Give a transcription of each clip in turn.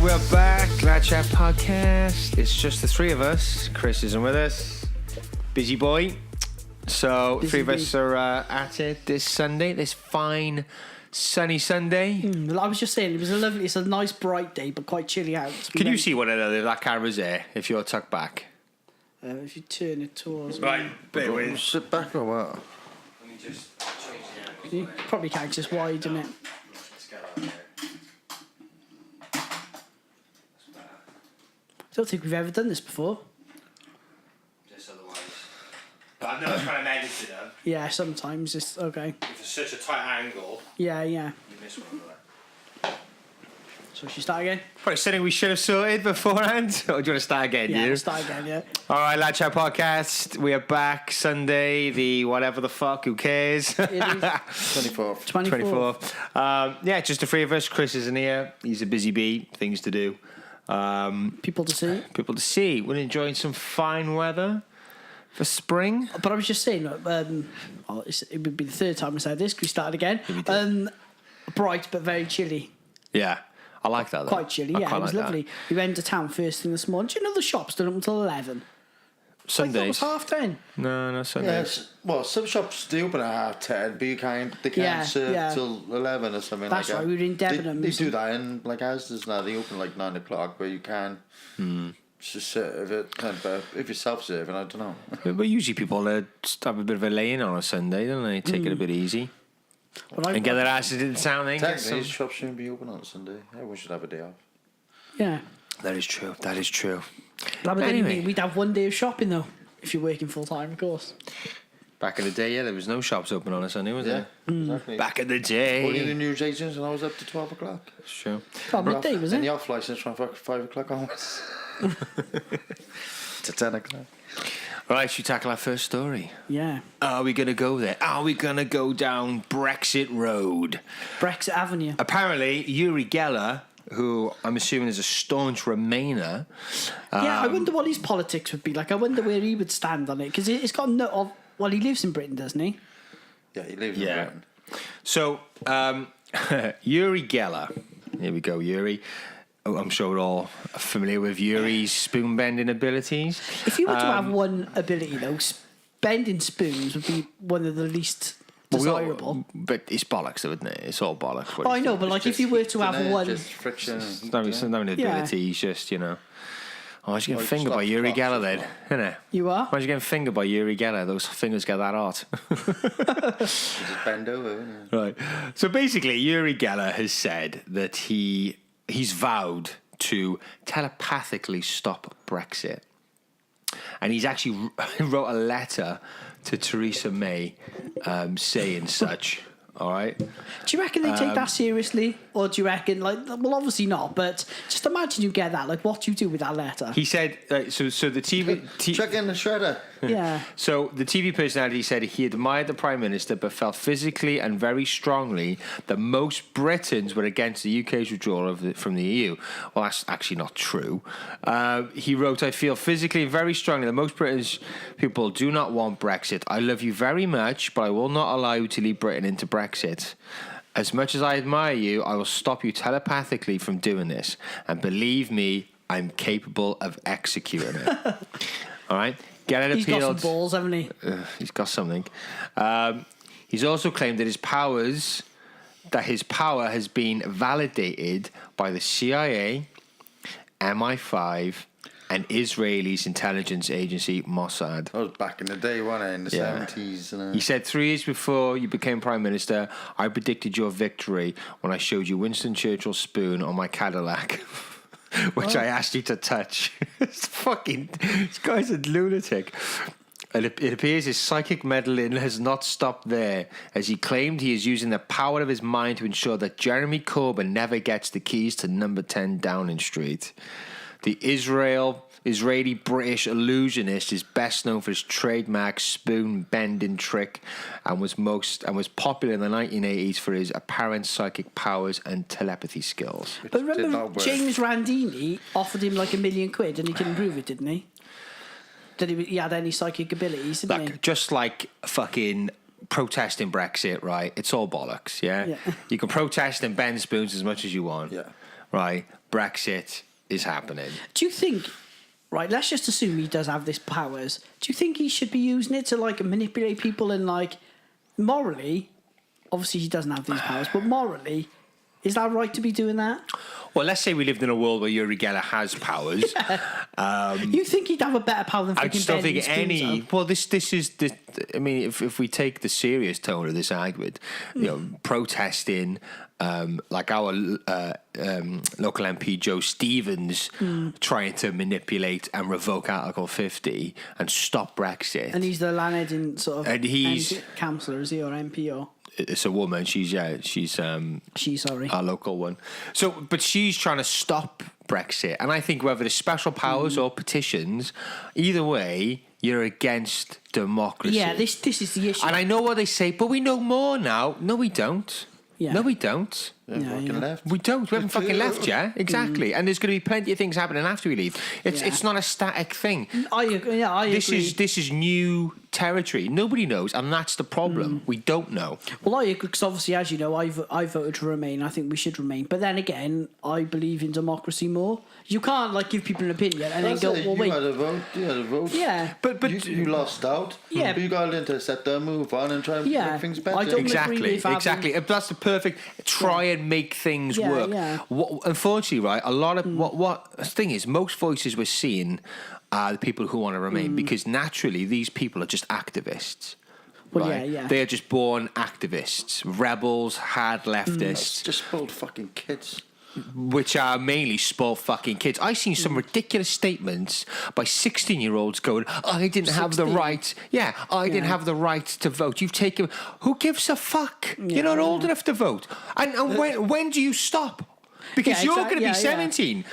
we're back. Glad Chat Podcast. It's just the three of us. Chris isn't with us. Busy boy. So, three of us are at it this Sunday. This fine, sunny Sunday. Well, I was just saying, it's a nice bright day, but quite chilly out. Can you see one another? That camera's there if you're tucked back. If you turn it towards Right, me. bear with. Sit back or what? Let me just change the angle. You probably can't, 'cause it's wide, isn't it? Let's get on there. I don't think we've ever done this before. Just otherwise. But I'm never trying to manage it though. Yeah, sometimes it's okay. If it's such a tight angle, Yeah. you miss one of that. So should we start again? Probably something we should have sorted beforehand. Or do you want to start again? Yeah, you? we'll start again, yeah. All right, Lad Chat Podcast. We are back Sunday, the whatever the fuck, who cares? It is 24th. 24th. 24th. Yeah, just the three of us. Chris isn't here. He's a busy bee. Things to do. People to see. People to see. We're enjoying some fine weather for spring. But I was just saying, it would be the third time I said this, 'cause we started again. Bright, but very chilly. Yeah, I like that. Though. Quite chilly, I yeah. quite It was like lovely. We went to town first thing this morning. Do you know the shops don't open until 11? I thought it Sundays. was 10:30. No, Sundays. Yes. Well, some shops do open at 10, but they can't Yeah, serve yeah. till 11 or something That's like right, that. we were in Debenhams. They do that in like Asda's now. They open like 9 o'clock, but you can just serve it. But if you're self-serving, I don't know. But usually people just have a bit of a lay-in on a Sunday, don't they? Take it a bit easy. But And get their asses in town, then. get Technically, some- shops shouldn't be open on Sunday. Everyone should have a day off. Yeah. That is true. That is true. But Anyway. we'd have one day of shopping though, if you're working full time, of course. Back in the day, yeah, there was no shops open on a Sunday, was Yeah, there? exactly. Back in the Only the day. news agents, and I was up to 12 o'clock. It's true. Oh, midday, was And it? the off license from 5 o'clock onwards. To 10 o'clock. Right, should we tackle our first story? Yeah. Are we going to go there? Are we going to go down Brexit Road? Brexit Avenue. Apparently, Uri Geller, who I'm assuming is a staunch Remainer. Yeah, I wonder what his politics would be like. I wonder where he would stand on it, because it's got no. Well, he lives in Britain, doesn't he? Yeah, he lives in Yeah. Britain. So, Uri Geller. Here we go, Uri. Oh, I'm sure we're all familiar with Uri's spoon bending abilities. If you were to have one ability, though, bending spoons would be one of the least desirable. But it's bollocks, though, isn't it? It's all bollocks. Oh, I know, but like if you were to have one, Just friction. It's not an ability, Yeah. he's just, you know. Oh, I should get Like fingered by stop Uri clocks Geller as then, well. innit? you are. Imagine getting fingered by Uri Geller. Those fingers get that hot. Just bend over, isn't it? Right. So basically, Uri Geller has said that he's vowed to telepathically stop Brexit. And he's actually wrote a letter to Theresa May saying such. All right. Do you reckon they take that seriously, or do you reckon well, obviously not. But just imagine you get that. Like, what do you do with that letter? He said so the TV. Chuck in the shredder. Yeah. So the TV personality said he admired the Prime Minister but felt physically and very strongly that most Britons were against the UK's withdrawal from the EU. Well, that's actually not true. He wrote, I feel physically and very strongly that most British people do not want Brexit. I love you very much, but I will not allow you to lead Britain into Brexit. As much as I admire you, I will stop you telepathically from doing this. And believe me, I'm capable of executing it. All right? Get it He's got appealed. some balls, hasn't he? He's got something. He's also claimed that his power has been validated by the CIA, MI5, and Israel's intelligence agency Mossad. That was back in the day, wasn't it? In the 70s. And, He said 3 years before you became Prime Minister, I predicted your victory when I showed you Winston Churchill's spoon on my Cadillac. Which I asked you to touch. This guy's a lunatic. And it appears his psychic meddling has not stopped there, as he claimed he is using the power of his mind to ensure that Jeremy Corbyn never gets the keys to number 10 Downing Street. The Israeli-British illusionist is best known for his trademark spoon-bending trick and was popular in the 1980s for his apparent psychic powers and telepathy skills. But did remember, not work. James Randini offered him like £1 million and he couldn't prove it, didn't he? That he had any psychic abilities, didn't he? Like, just like fucking protesting Brexit, right? It's all bollocks, yeah? Yeah. You can protest and bend spoons as much as you want. Yeah. right, Brexit is happening. Do you think, right, let's just assume he does have these powers. Do you think he should be using it to, like, manipulate people and, like, morally, obviously he doesn't have these powers, but morally, is that right to be doing that? Well, let's say we lived in a world where Uri Geller has powers. You think he'd have a better power than I freaking just don't Benny think any. Spoon's Well, this is the. I mean, if we take the serious tone of this argument, protesting, like our local MP Joe Stevens trying to manipulate and revoke Article 50 and stop Brexit. And he's the Lanedin sort of And he's- councillor, is he, or MP, or? It's a woman. She's Sorry. our local one. So, but she's trying to stop Brexit, and I think whether it's special powers or petitions, either way, you're against democracy. Yeah, this is the issue. And I know what they say, but we know more now. No, we don't. Yeah. No, we don't. Left. We don't. We haven't fucking left yet. Exactly. And there's going to be plenty of things happening after we leave. It's not a static thing. I agree. Yeah, I agree. This is new territory. Nobody knows, and that's the problem. We don't know. Well, I agree, because obviously, as you know, I voted to remain. I think we should remain. But then again, I believe in democracy more. You can't, like, give people an opinion and then go, well, wait. You had a vote. Yeah. But you lost out. Yeah. But you got to intercept them, move on, and try and make things better. I don't agree Exactly. with having- Exactly. That's the perfect. Try and make things Yeah, work. yeah. Unfortunately, right? A lot of what the thing is, most voices we're seeing are the people who want to remain because naturally these people are just activists. Well, right? yeah. They are just born activists, rebels, hard leftists. Just spoiled fucking kids. Which are mainly spoiled fucking kids. I've seen some ridiculous statements by 16-year-olds going, I didn't have the 16? right. Yeah, I didn't have the right to vote. You've taken... Who gives a fuck? You're not old enough to vote. And when do you stop? Because Yeah, you're going to be exactly, yeah, 17.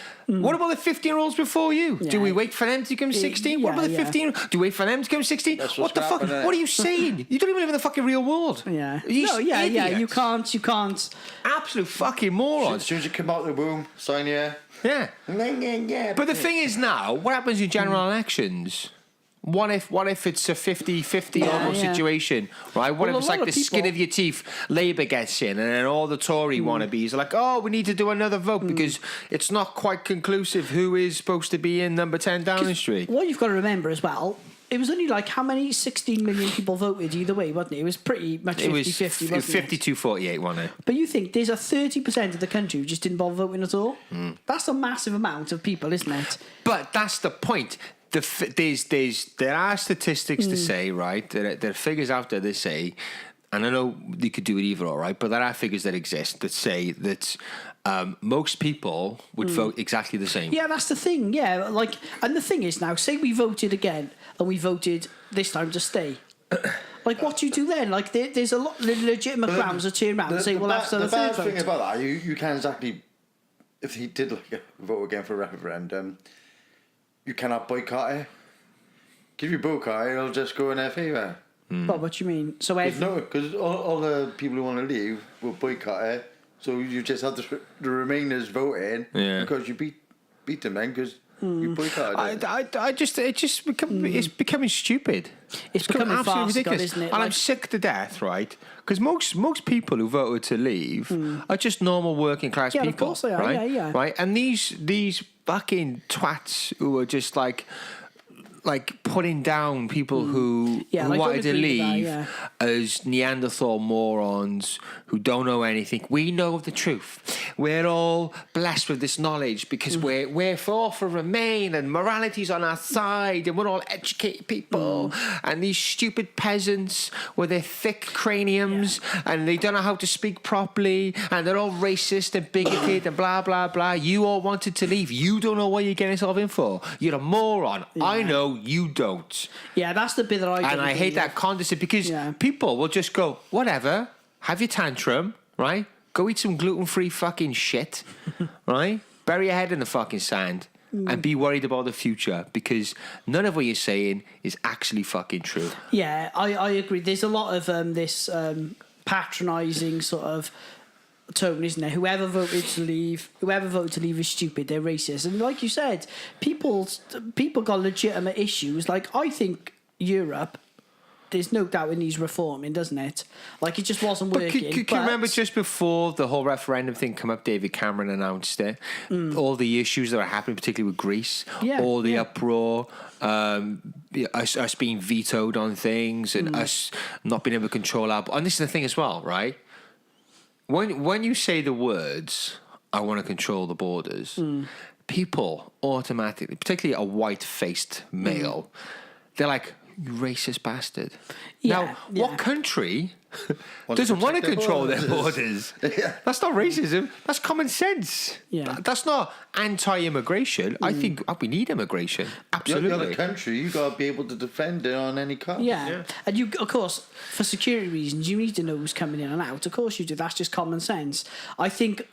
What about the 15-year-olds before you? Do Yeah. we wait for them to become 16? What Yeah, about the yeah. 15? Do we wait for them to become 16? That's What what's the fuck? happening. What are you saying? You don't even live in the fucking real world. Yeah. You No, yeah. You idiots. can't. Absolute fucking As morons. soon as you come out of the womb, sign here. Yeah. Yeah. But the thing is now, what happens in general elections? What if it's a 50-50 almost yeah. situation, right? What Well, if it's a like lot the of skin people- of your teeth, Labour gets in, and then all the Tory wannabes are like, oh, we need to do another vote because it's not quite conclusive who is supposed to be in number 10 Downing Street. What you've got to remember as well, it was only like how many 16 million people voted either way, wasn't it? It was pretty much 50-50, It was wasn't it? 52-48, wasn't it? But you think there's a 30% of the country who just didn't bother voting at all? That's a massive amount of people, isn't it? But that's the point. There are statistics to say, right? There are figures out there that say, and I know you could do it either, all right, but there are figures that exist that say that most people would vote exactly the same. Yeah, that's the thing. Yeah, like, and the thing is now, say we voted again and we voted this time to stay. Like, what do you do then? Like, there's a lot of legitimate grounds to turn around and say, well, after the bad third thing vote. about that, you can't exactly, if he did like vote again for a referendum, you cannot boycott it. If you boycott it, it'll just go in their favour. But what do you mean? So every, No, because all the people who want to leave will boycott it. So you just have the Remainers voting because you beat them then because you boycotted it. It's becoming stupid. It's becoming absolutely farcical, ridiculous, isn't it? and Like- I'm sick to death, right? Because most people who voted to leave are just normal working class Yeah, of people, course they are, right? yeah. Right, and these fucking twats who are just like putting down people who Yeah, I wanted to don't agree with that, leave yeah. as Neanderthal morons who don't know anything. We know the truth. We're all blessed with this knowledge because we're for Remain and morality's on our side and we're all educated people. And these stupid peasants with their thick craniums and they don't know how to speak properly and they're all racist and bigoted and blah, blah, blah. You all wanted to leave. You don't know what you're getting yourself in for. You're a moron. I know you don't. yeah, that's the bit that I don't And I agree hate with. that condescending because Yeah. people will just go, whatever, have your tantrum, right? Go eat some gluten-free fucking shit, right? Bury your head in the fucking sand and be worried about the future because none of what you're saying is actually fucking true. Yeah, I agree. There's a lot of this patronising sort of tone, isn't there? Whoever voted to leave is stupid. They're racist, and like you said, people got legitimate issues. Like I think Europe there's no doubt it needs reforming, doesn't it? Like, it just wasn't working. Can you remember just before the whole referendum thing come up, David Cameron announced it, all the issues that are happening, particularly with Greece, all the uproar, us being vetoed on things, and us not being able to control our... And this is the thing as well, right? When you say the words, I want to control the borders, people automatically, particularly a white-faced male, they're like, you racist bastard. Now, what country doesn't want to control their borders? That's not racism. That's common sense. That's not anti-immigration. I think we need immigration. Absolutely. The other country, you got to be able to defend it on any cost. And you, of course, for security reasons, you need to know who's coming in and out. Of course you do. That's just common sense. I think...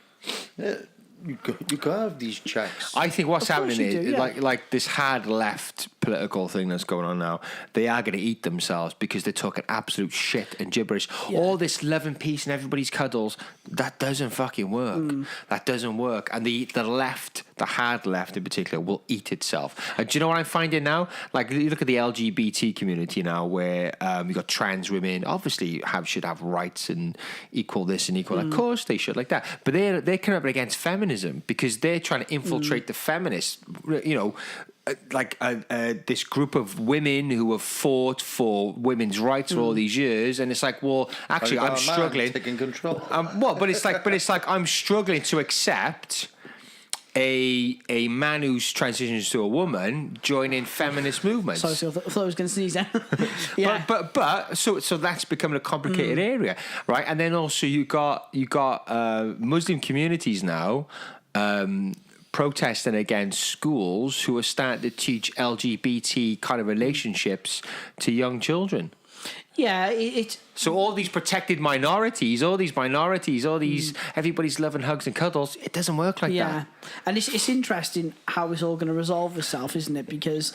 You can't have these checks. I think what's happening is like this hard left political thing that's going on now. They are going to eat themselves because they're talking absolute shit and gibberish. All this love and peace and everybody's cuddles, that doesn't fucking work. That doesn't work. And the left, the hard left in particular, will eat itself. And do you know what I'm finding now? Like, you look at the LGBT community now, where you got trans women, obviously should have rights and equal this and equal that. Of course they should, like that. But they're coming up against feminism because they're trying to infiltrate the feminists, you know, this group of women who have fought for women's rights for all these years, and it's like, well, actually, I'm struggling. Taking control. But it's like I'm struggling to accept a man who's transitions to a woman joining feminist movements. Sorry, I thought I was going to sneeze then. But so that's becoming a complicated area, right? And then also you got Muslim communities now protesting against schools who are starting to teach LGBT kind of relationships to young children. Yeah, so all these protected minorities, all these everybody's loving hugs and cuddles. It doesn't work like that. And it's interesting how it's all going to resolve itself, isn't it? Because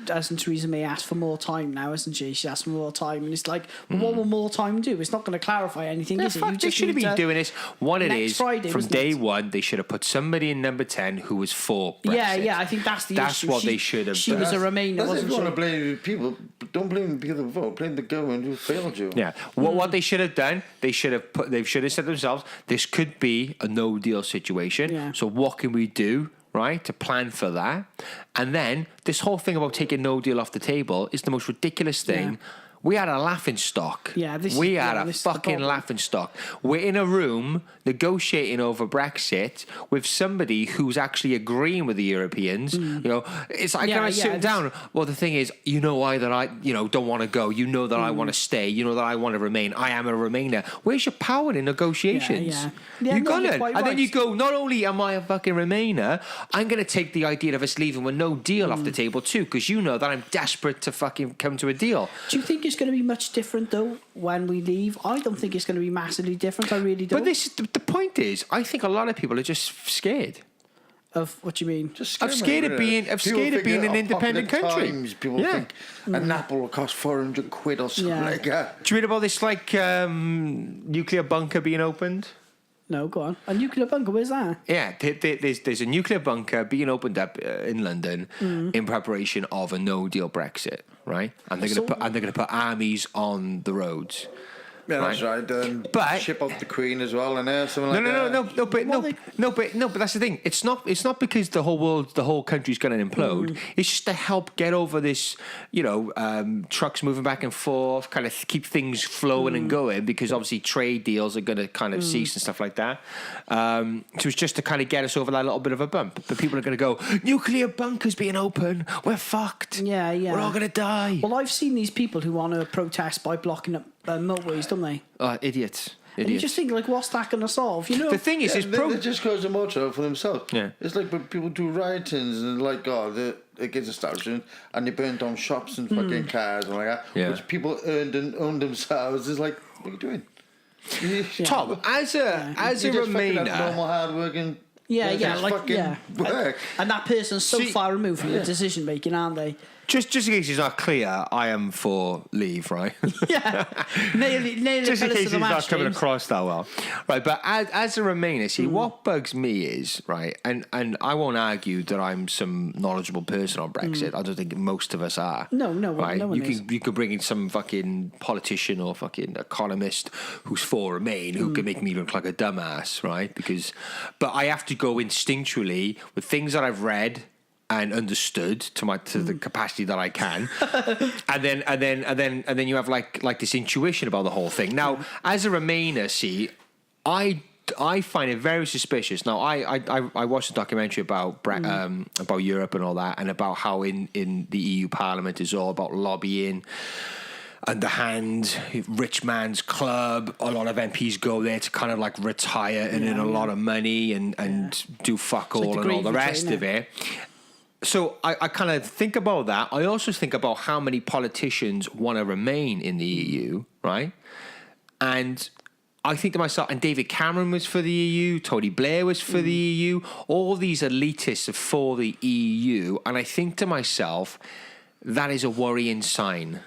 hasn't Theresa May asked for more time now, hasn't she? She asked for more time, and it's like, what will more time do? It's not going to clarify anything, is it? They should have been doing this. What it is, Friday, from day one, they should have put somebody in number 10 who was for Brexit. Yeah, I think that's the issue. That's what they should have done. She was a Remainer, wasn't she? You want to blame people, don't blame the people who vote, blame the government who failed you. Yeah. What they should have done, they should have said to themselves, this could be a no deal situation. Yeah. So what can we do, right, to plan for that? And then this whole thing about taking no deal off the table is the most ridiculous thing. We had a laughing stock. We had a fucking laughing stock. We're in a room negotiating over Brexit with somebody who's actually agreeing with the Europeans. You know, it's like kind of sitting down. Well, the thing is, you know why that I, don't want to go. You know that I want to stay. You know that I want to remain. I am a Remainer. Where's your power in negotiations? You got it. And then you go, not only am I a fucking Remainer, I'm going to take the idea of us leaving with no deal off the table too, because you know that I'm desperate to fucking come to a deal. Do you think it's going to be much different though when we leave? I don't think it's going to be massively different. I really don't. But the point is, I think a lot of people are just scared. Of what you mean? I'm scared of being an independent country. People think an apple will cost 400 quid or something like that. Do you read about this nuclear bunker being opened? No, go on. A nuclear bunker, where's that? Yeah, there's a nuclear bunker being opened up in London in preparation of a no-deal Brexit, right? And they're going to put armies on the roads. Yeah, that's right. But ship up the Queen as well, and something like that. But that's the thing. It's not because the whole country's going to implode. It's just to help get over this, trucks moving back and forth, kind of keep things flowing and going, because obviously trade deals are going to kind of cease and stuff like that. So it's just to kind of get us over that little bit of a bump. But people are going to go, nuclear bunkers being open, we're fucked. Yeah. We're all going to die. Well, I've seen these people who want to protest by blocking up motorways, don't they? Idiots. And you just think, like, what's that going to solve? The thing is, they just cause a motor for themselves. Yeah. It's like when people do riotings and they're against establishment and they burn down shops and fucking cars and like that, which people own themselves. It's like, what are you doing? Tom, as a Remainer, normal hard-working. Work. And that person's so far removed from the decision making, aren't they? Just in case it's not clear, I am for leave, right? Yeah. Nail Just in case it's it's not coming across that well. Right, but as a Remainer, see, what bugs me is, right, and I won't argue that I'm some knowledgeable person on Brexit. I don't think most of us are. No, right? no one is. You could bring in some fucking politician or fucking economist who's for Remain who can make me look like a dumbass, right? But I have to go instinctually with things that I've read and understood to the capacity that I can, and then you have like this intuition about the whole thing. Now, as a Remainer, see, I find it very suspicious. Now, I watched a documentary about Europe and all that, and about how in the EU Parliament is all about lobbying. Underhand, rich man's club. A lot of MPs go there to kind of like retire and earn a lot of money and do fuck all and all the rest of it. So I kind of think about that. I also think about how many politicians want to remain in the EU, right? And I think to myself, and David Cameron was for the EU, Tony Blair was for the EU, all these elitists are for the EU. And I think to myself, that is a worrying sign,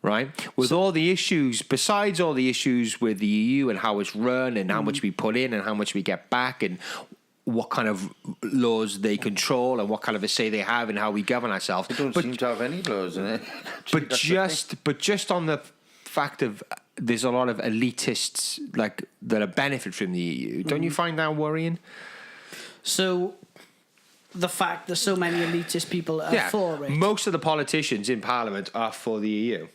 right? With all the issues, besides all the issues with the EU and how it's run and how much we put in and how much we get back and what kind of laws they control and what kind of a say they have in how we govern ourselves. They don't seem to have any laws in it. But just on the fact of there's a lot of elitists like that are benefit from the EU. Don't you find that worrying? So the fact that so many elitist people are for it. Most of the politicians in Parliament are for the EU.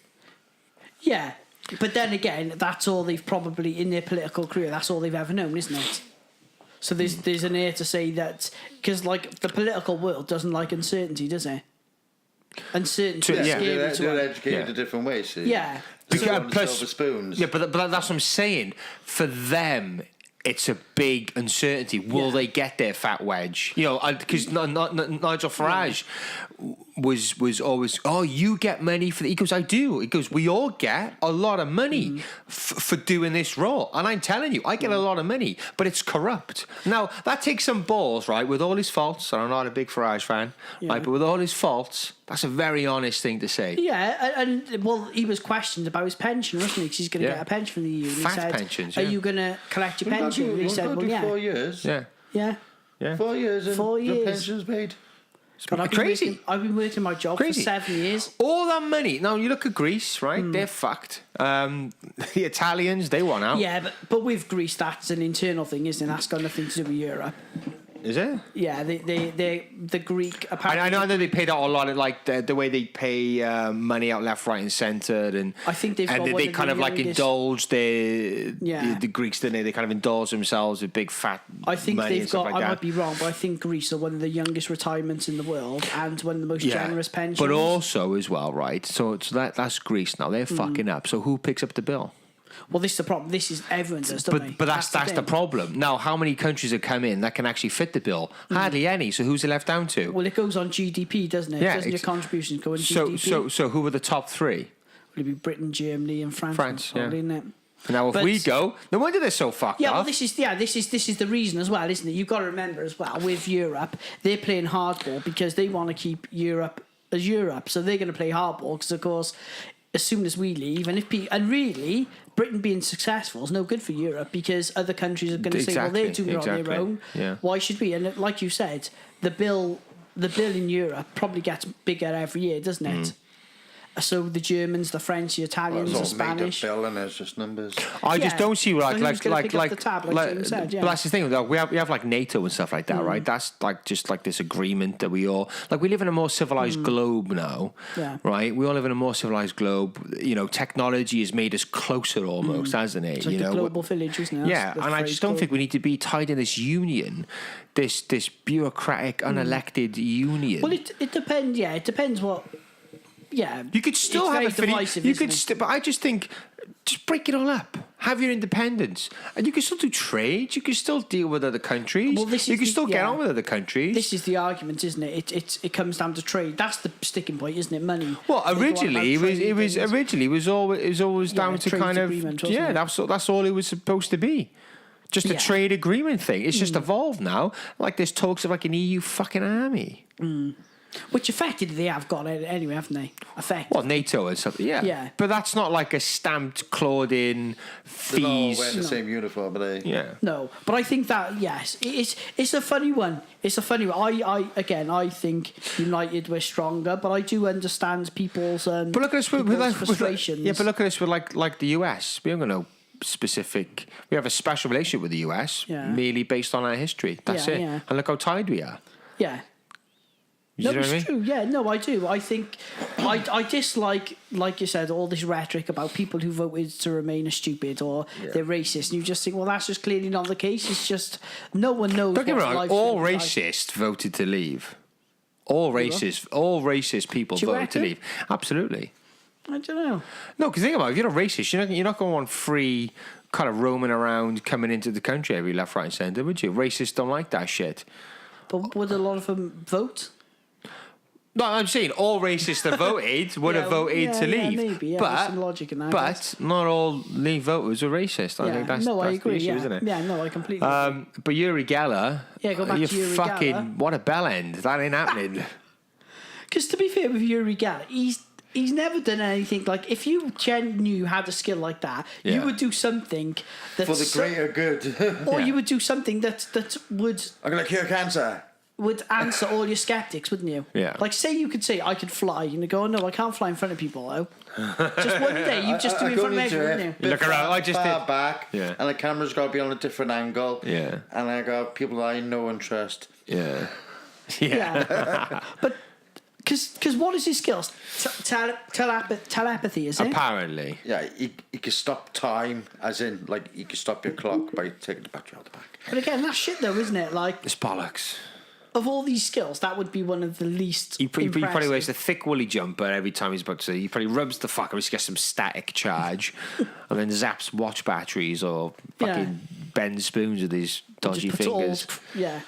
Yeah. But then again, that's all they've probably in their political career, that's all they've ever known, isn't it? So there's an air to say that because like the political world doesn't like uncertainty, does it? Uncertainty is scary to they're educated a different way, see? Yeah. Plus, silver spoons. Yeah, but that's what I'm saying. For them, it's a big uncertainty. Will they get their fat wedge? You know, because Nigel Farage was always, oh, you get money for the... He goes, I do. He goes, we all get a lot of money for doing this role. And I'm telling you, I get a lot of money, but it's corrupt. Now, that takes some balls, right? With all his faults, and I'm not a big Farage fan, right? But with all his faults, that's a very honest thing to say. Yeah, and well, he was questioned about his pension, wasn't he? Because he's going to get a pension from the EU. Fat pensions, Are you going to collect your pension? And he said, well, 4 years. Yeah. 4 years and 4 years. the pension's paid. God, I've been working my job for 7 years. All that money. Now, you look at Greece, right? They're fucked. The Italians, they want out. Yeah, but with Greece, that's an internal thing, isn't it? That's got nothing to do with Europe. Is it? Yeah, the Greek... Apparently, I know they paid out a lot of, like, the way they pay money out left, right and centre. And I think they've got they kind of, like, indulge the Greeks, didn't they? They kind of indulge themselves with big, fat I think money they've got... like I might be wrong, but I think Greece are one of the youngest retirements in the world and one of the most generous pensions. But also, as well, right? So that's Greece now. They're fucking up. So who picks up the bill? Well, this is the problem. This is everyone does, don't they? But that's the problem. Now, how many countries have come in that can actually fit the bill? Hardly any. So who's it left down to? Well, it goes on GDP, doesn't it? Yeah, doesn't your contributions go on GDP? So who are the top three? Will it be Britain, Germany, and France? Probably, isn't it? Now, if we go, no wonder they're so fucked off. Well, this is the reason as well, isn't it? You've got to remember as well with Europe, they're playing hardball because they want to keep Europe as Europe, so they're going to play hardball because, of course, as soon as we leave, and really, Britain being successful is no good for Europe because other countries are going to say, well, they're doing it on their own. Yeah. Why should we? And like you said, the bill in Europe probably gets bigger every year, doesn't it? So the Germans, the French, the Italians, the Spanish. Bill and it's just numbers. I just don't see like the tab, like said, but that's the thing. Like, we have like NATO and stuff like that, right? That's like just like this agreement that we all like. We live in a more civilized globe now, right? We all live in a more civilized globe. You know, technology has made us closer almost, hasn't it? It's like a global village, isn't it? Yeah, and I just don't think we need to be tied in this union, this bureaucratic, unelected union. Well, it depends. Yeah, it depends what. Yeah, you could still have a divisive. You could, but I just think, just break it all up. Have your independence, and you can still do trade. You can still deal with other countries. Well, you can still get on with other countries. This is the argument, isn't it? It comes down to trade. That's the sticking point, isn't it? Money. Well, originally it was always down to kind of that's all it was supposed to be. Just a trade agreement thing. It's just evolved now. Like there's talks of like an EU fucking army. Which effectively they have got it anyway, haven't they? Well, NATO and something, yeah. Yeah. But that's not like a stamped, clawed-in fees. They're all wearing the same uniform, are they? Yeah. No, but I think that, yes, it's a funny one. It's a funny one. I think United we're stronger, but I do understand people's But look at us with frustrations. yeah, but look at us with like the US. We haven't got no specific. We have a special relationship with the US, merely based on our history. That's it. Yeah. And look how tied we are. Yeah. You No, know it's what I mean? true. Yeah, no, I do. I think I dislike, like you said, all this rhetoric about people who voted to remain are stupid or they're racist. And you just think, well, that's just clearly not the case. It's just no one knows. Don't get me what wrong. life's All gonna be racists voted to leave. All racist people Do you voted to reckon? leave. Absolutely. I don't know. No, because think about it, if you're not racist, you're not going to want free kind of roaming around, coming into the country every left, right, and centre, would you? Racists don't like that shit. But would a lot of them vote? No, I'm saying all racists that voted would have voted to leave. Maybe, there's but some logic in that, I guess. not all Leave voters are racist. I think that's, I that's agree. the issue, Yeah. isn't it? Yeah, no, I completely agree. But Uri Geller, Go back you to Uri fucking Geller. what a bell end. That ain't happening. Because to be fair with Uri Geller, he's never done anything like, if you knew you had a skill like that, you would do something that's For the greater good. or you would do something that would I'm going to cure cancer. answer all your skeptics, wouldn't you? Yeah. Like, say you could say, I could fly, and you go, oh, no, I can't fly in front of people, though. Just one day, you just do it in front of everyone, wouldn't you? Look around, I just far did. back, Yeah. and the camera's got to be on a different angle. Yeah. And I got people that I know and trust. Yeah. Yeah. But, because what is his skills? Telepathy, is it? Apparently. Yeah, you can stop time, as in, like, you can stop your clock by taking the battery out the back. But again, that's shit, though, isn't it? Like, It's bollocks. of all these skills, that would be one of the least He probably impressive. wears a thick woolly jumper every time he's about to say. He probably rubs the fucker, he gets some static charge, and then zaps watch batteries or fucking bends spoons with his dodgy Just puts it all- fingers. yeah.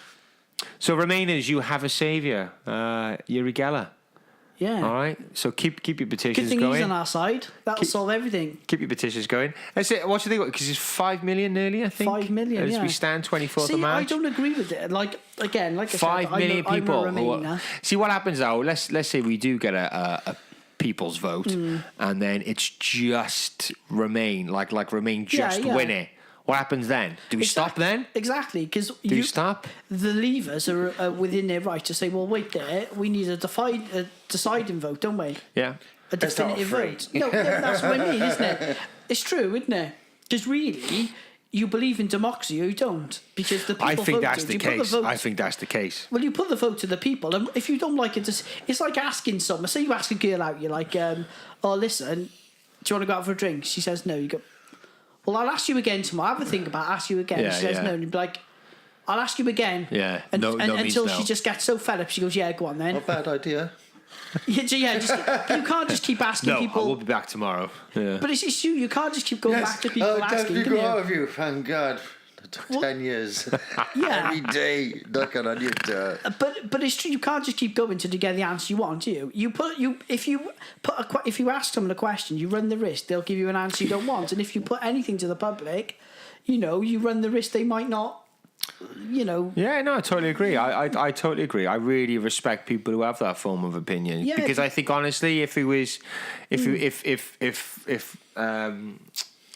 So Remainers, you have a saviour, Uri Geller. Yeah. All right. So keep your Good petitions thing going. he's on our side. That'll solve everything. Keep your petitions going. That's it. What do you think? Because it's 5 million nearly, I think. 5 million, As yeah. we stand, 24th See, of March. I don't agree with it. Like, again, like I 5 said, million people. I'm a Remainer. See what happens now. Let's say we do get a people's vote, and then it's just Remain, like Remain just win it. What happens then? Do we stop then? Exactly, because Do you stop? The Leavers are within their right to say, well, wait there, we need a deciding vote, don't we? Yeah. A It's not definitive free. vote. No, that's what I mean, isn't it? It's true, isn't it? Because really, you believe in democracy or you don't. Because the people I think that's voted. the You put case. vote- I think that's the case. Well, you put the vote to the people, and if you don't like it, it's like asking someone. Say you ask a girl out, you're like, oh, listen, do you want to go out for a drink? She says no. You go, well, I'll ask you again tomorrow. Have a think about it. Ask you again. Yeah, She says yeah. no. And you'd be like, I'll ask you again. Yeah. And, No means until no. she just gets so fed up, she goes, yeah, go on then. Not a bad idea. Yeah, you can't just keep asking No, people. I will be back tomorrow. Yeah. But it's you. You can't just keep going back to people asking. Definitely Can go you? out with you. Thank God. It took 10 years. Yeah. Every day, knocking on your door. But it's true. You can't just keep going to get the answer you want, do you? If you ask someone a question, you run the risk they'll give you an answer you don't want, and if you put anything to the public, you run the risk they might not. Yeah, no, I totally agree. I totally agree. I really respect people who have that form of opinion because I think honestly, if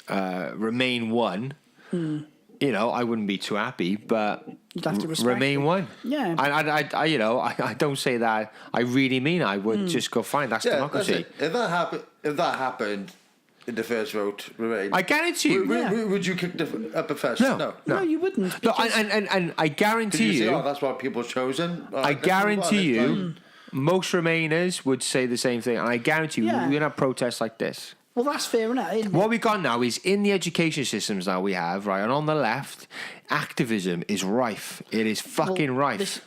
Remain won, I wouldn't be too happy, but You'd have to respect Remain it. won. Yeah. I don't say that. I really mean I would just go fine. That's Yeah, democracy. that's it. If that happened in the first vote, Remain, I guarantee you. would you kick up a fuss? No. No, you wouldn't. No, because- and I Did guarantee you say, you. oh, that's what people chosen? I guarantee you, most Remainers would say the same thing, and I guarantee you, Yeah. we're going to have protests like this. well, that's fair enough. Isn't it? What we got now is in the education systems that we have, right, and on the left, activism is rife. It is fucking rife.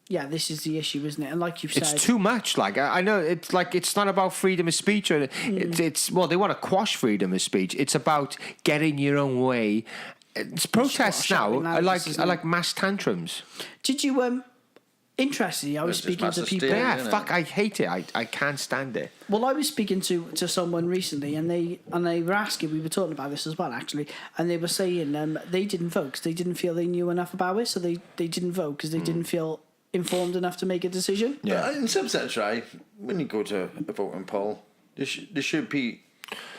This is the issue, isn't it? And like you've It's said, too much. Like I know, it's like it's not about freedom of speech, or it's they want to quash freedom of speech. It's about getting your own way. It's protests now. shouting I loudness, like mass tantrums. did you interestingly, I was It's just speaking to massive people. steering. Yeah, isn't it? fuck, I hate it. I can't stand it. Well, I was speaking to someone recently, and they were asking. We were talking about this as well, actually, and they were saying they didn't vote because they didn't feel they knew enough about it, so they didn't vote because they didn't feel informed enough to make a decision. Yeah, in some sense, right? When you go to a voting poll, there should be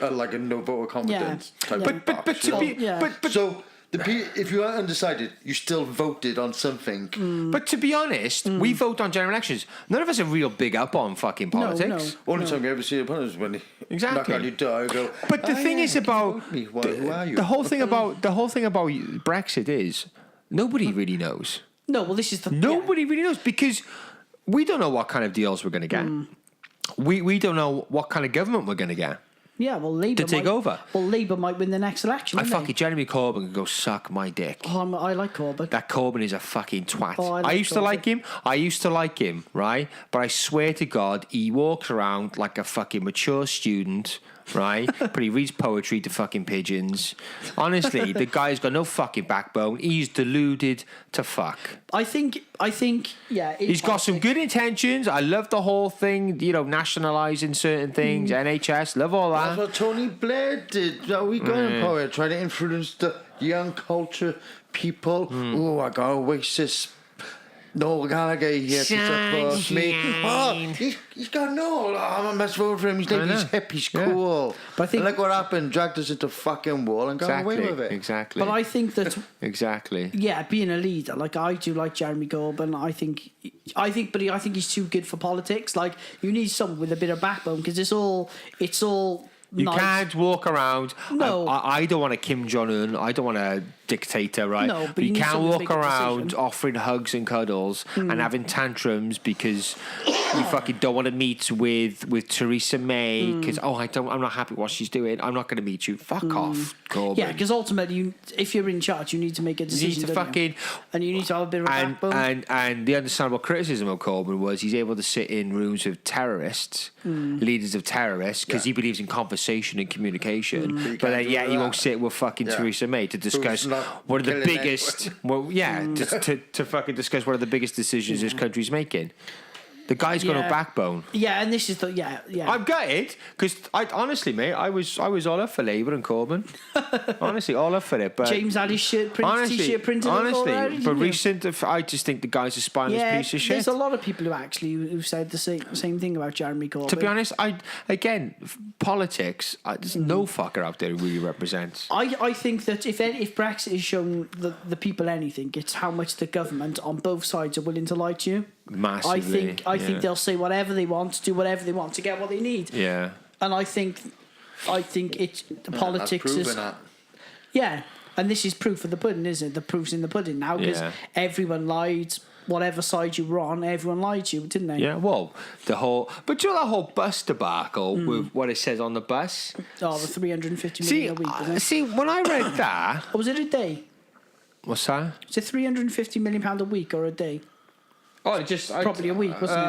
like a no voter confidence type of box. But to be, but so. If you are undecided, you still voted on something. But to be honest, we vote on general elections. None of us are real big up on fucking politics. Only time you ever see opponents when they knock on your door and go. But the thing is about who are you? the whole thing about Brexit is nobody really knows. No, well, this is the nobody really knows because we don't know what kind of deals we're going to get. We don't know what kind of government we're going to get. Yeah, well, Labour to take over. Well, Labour might win the next election. Jeremy Corbyn can go suck my dick. Oh, I like Corbyn. That Corbyn is a fucking twat. Oh, I used to like him, right? But I swear to God, he walks around like a fucking mature student, right? But he reads poetry to fucking pigeons. Honestly, the guy's got no fucking backbone. He's deluded to fuck. I think, yeah. He's got some good intentions. I love the whole thing, nationalising certain things, NHS, love all that. That's what Tony Blair did. We got in power, trying to influence the young culture, people. Oh, I got Oasis. Noel Gallagher here to support me. Oh, he's got Noel. I'm a mess vote for him. He's hip, he's cool. Yeah. But I think, look what happened. Dragged us into fucking wall and got away with it. Exactly. But I think that exactly. Yeah, being a leader, like I do, like Jeremy Corbyn. I think he's too good for politics. Like you need someone with a bit of backbone because it's all. You can't walk around. No, I don't want a Kim Jong-un. I don't want a dictator, right? No, but you can't walk around offering hugs and cuddles and having tantrums because you fucking don't want to meet with Theresa May because I'm not happy with what she's doing. I'm not going to meet you. Fuck off, Corbyn. Yeah, because ultimately, if you're in charge, you need to make a decision. You need to and you need to have a bit of a backbone. And the understandable criticism of Corbyn was he's able to sit in rooms with terrorists, leaders of terrorists, because he believes in conversation and communication. But then, he won't sit with fucking Theresa May to discuss what are the biggest. To fucking discuss what are the biggest decisions this country's making. The guy's got no backbone. Yeah, and this is I'm gutted because honestly, mate, I was all up for Labour and Corbyn. Honestly, all up for it. But James had his t-shirt printed. I just think the guy's a spineless piece of shit. There's a lot of people who've said the same thing about Jeremy Corbyn. To be honest, politics. There's no fucker out there who really represents. I think that if Brexit has shown the people anything, it's how much the government on both sides are willing to lie to you. Massively. I think they'll say whatever they want, do whatever they want to get what they need. Yeah. And I think it's the politics is. That. Yeah, and this is proof of the pudding, isn't it? The proof's in the pudding now because everyone lied. Whatever side you were on, everyone lied to you, didn't they? Yeah, well, that whole bus debacle with what it says on the bus. Oh, the 350 million a week. Wasn't it? See, when I read that, or was it a day? What's that? Was it £350 million a week or a day? Oh, probably a week, wasn't it?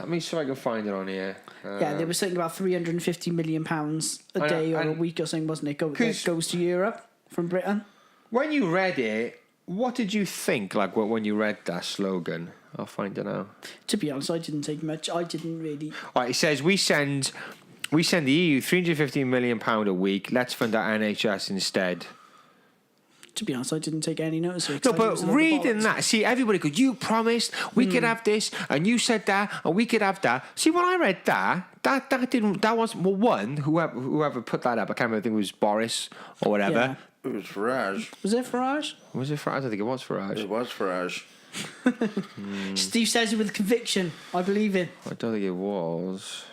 Let me see if I can find it on here. They were saying about £350 million a day or a week or something, wasn't it? That goes to Europe from Britain. When you read it, what did you think? Like when you read that slogan, I'll find it now. To be honest, I didn't take much. I didn't really. All right, it says we send the EU £350 million a week. Let's fund our NHS instead. To be honest, I didn't take any notice of it. No, but reading that, see, everybody goes, you promised we could have this, and you said that, and we could have that. See, when I read that was, well, one, whoever put that up, I can't remember, I think it was Boris or whatever. Yeah. It was Farage. Was it Farage? Was it Farage? I don't think it was Farage. It was Farage. Steve says it with conviction. I believe it. I don't think it was.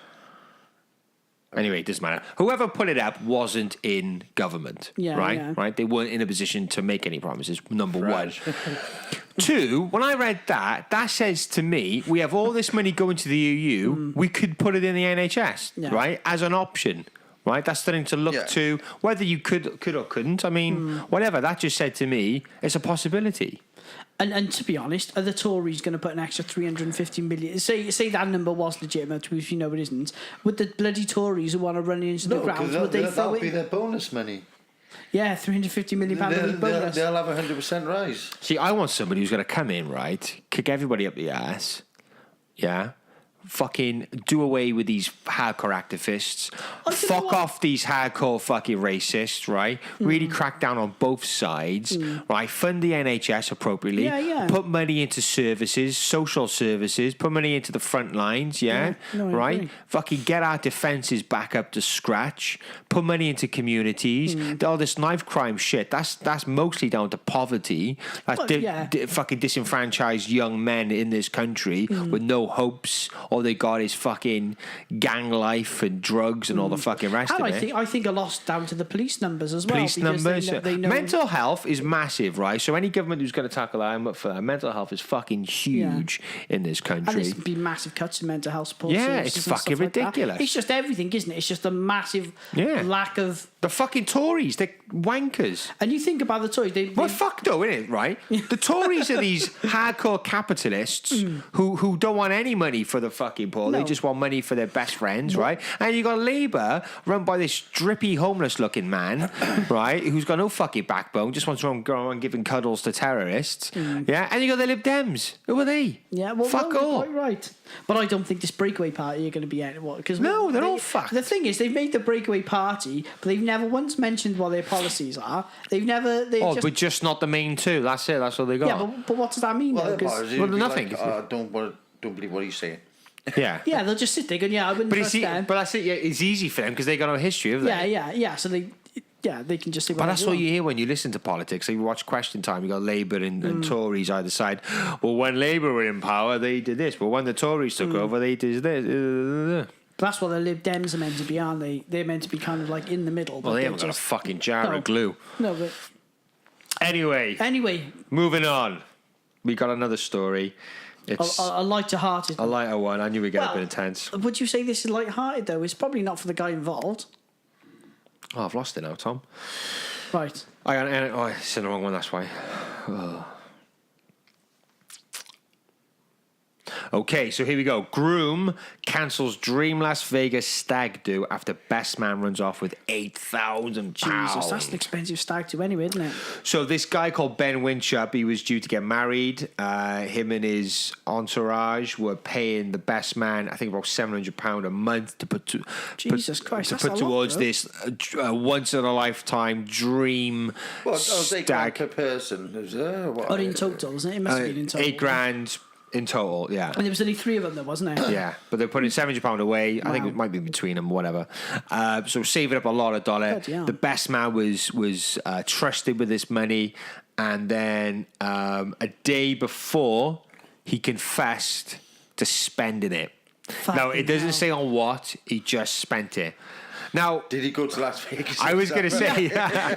Anyway, it doesn't matter. Whoever put it up wasn't in government, right? Yeah. Right? They weren't in a position to make any promises, number one. Two, when I read that says to me, we have all this money going to the EU, we could put it in the NHS, right? As an option, right? That's starting to look to whether you could or couldn't. I mean, whatever. That just said to me, it's a possibility. And to be honest, are the Tories going to put an extra 350 million? Say that number was legitimate, which you know it isn't. Would the bloody Tories who want to run into the ground, would they throw it? That'll be their bonus money. Yeah, £350 million a week bonus. They'll have 100% rise. See, I want somebody who's going to come in, right, kick everybody up the ass, fucking do away with these hardcore activists. Fuck off these hardcore fucking racists, right? Really crack down on both sides, right? Fund the NHS appropriately. Yeah. Put money into services, social services. Put money into the front lines, right? Fucking get our defences back up to scratch. Put money into communities. All this knife crime shit, that's mostly down to poverty. That's fucking disenfranchised young men in this country with no hopes. All they got is fucking gang life and drugs and all the fucking rest of it. I think a lot's down to the police numbers as well. Police numbers. They know. Mental health is massive, right? So any government who's going to tackle that, I'm up for that. Mental health is fucking huge in this country. And there's been massive cuts in mental health support. Yeah, it's fucking ridiculous. Like it's just everything, isn't it? It's just a massive lack of... The fucking Tories, they're wankers. And you think about the Tories... Well, fuck though, innit, right? The Tories are these hardcore capitalists who don't want any money for the fucking poor. No. They just want money for their best friends, right? And you got Labour run by this drippy, homeless-looking man, right, who's got no fucking backbone, just wants to go around giving cuddles to terrorists, yeah? And you got the Lib Dems. Who are they? Yeah, well, fuck all. Quite right. But I don't think this breakaway party are going to be any... No, they're all fucked. The thing is, they've made the breakaway party, but they've never once mentioned what their policies are. But just not the main two. That's it. That's all they got. Yeah, but what does that mean? Well, nothing. Like, don't believe what he's saying. Yeah. Yeah, they'll just sit there going, I wouldn't trust them. But that's it. Yeah, it's easy for them because they got no history, have they? Yeah. So they can just say. But that's what you hear when you listen to politics. You watch Question Time. You got Labour and Tories either side. Well, when Labour were in power, they did this. But when the Tories took over, they did this. But that's what the Lib Dems are meant to be, aren't they? They're meant to be kind of like in the middle. Well, they haven't got a fucking jar of glue. No, but anyway, moving on. We got another story. It's a lighter-hearted. A lighter one. I knew we'd get a bit intense. Would you say this is light-hearted though? It's probably not for the guy involved. Oh, I've lost it now, Tom. Right. I said the wrong one. That's why. Oh. Okay, so here we go. Groom cancels dream Las Vegas stag do after best man runs off with £8,000. Jesus, that's an expensive stag do anyway, isn't it? So this guy called Ben Winchup, he was due to get married. Him and his entourage were paying the best man, I think, about £700 a month to put towards this once in a lifetime dream stag per person. In total, isn't it? It must have been in total. £8,000. In total, yeah. And there was only 3 of them, though, wasn't there? Yeah, but they're putting £700 away. Wow. I think it might be between them, whatever. So saving up a lot of dollar. The best man was trusted with this money, and then a day before, he confessed to spending it. Now, it doesn't say on what, he just spent it. Now, did he go to Las Vegas? I was going to say,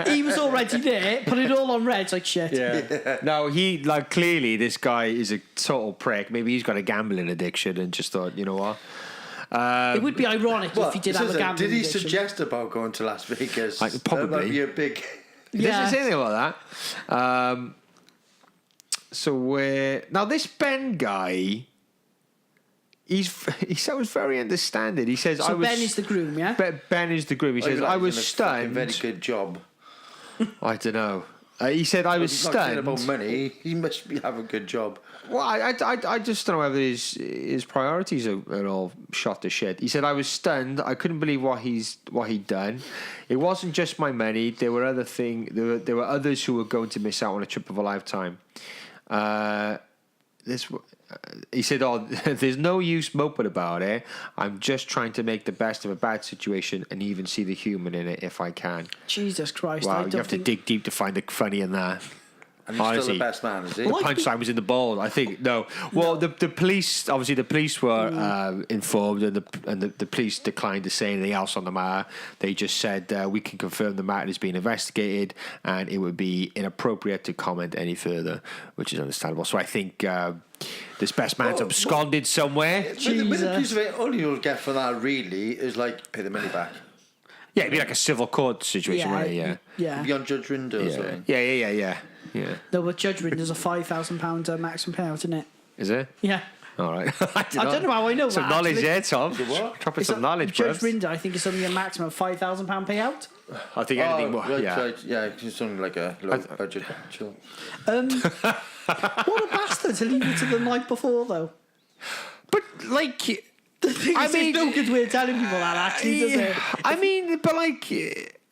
he was already there, put it all on red. It's like shit. Yeah. No, he clearly this guy is a total prick. Maybe he's got a gambling addiction and just thought, you know what? It would be ironic if he did have a gambling addiction. Did he addiction. suggest about going to Las Vegas? Probably. That might be a big. He doesn't say anything about that. Now this Ben guy. He sounds very understanding. He says, So Ben is the groom, yeah? Ben is the groom. He says, I was stunned. Very good job. I don't know. He said, I was stunned. He's not about money. He must have a good job. Well, I just don't know whether his priorities are all shot to shit. He said, I was stunned. I couldn't believe what he'd done. It wasn't just my money. There were other things. There were others who were going to miss out on a trip of a lifetime. He said, there's no use moping about it. I'm just trying to make the best of a bad situation and even see the human in it if I can. Jesus Christ. Wow, you have to dig deep to find the funny in that. And he's still the best man, is he? The punchline was in the ball, I think. No. Well, the police, obviously the police were informed and the police declined to say anything else on the matter. They just said, we can confirm the matter is being investigated and it would be inappropriate to comment any further, which is understandable. So I think this best man's absconded somewhere. With the piece of it, all you'll get for that really is pay the money back. Yeah, it'd be like a civil court situation, right? Yeah. Yeah. Be on Judge Rinder or something. Yeah. No, but Judge Rinder's a £5,000 maximum payout, isn't it? Is it? Yeah. All right. I don't know how I know some that. knowledge there, Tom. What? Dropping some knowledge, Judge bro. Rinder, I think, is only a maximum of £5,000 payout. I think anything more. Right, yeah. right. Yeah, it's only like a low budget. Chill. What a bastard to leave it to the night before, though. But, There's no good way of telling people that, actually, does it? I mean, but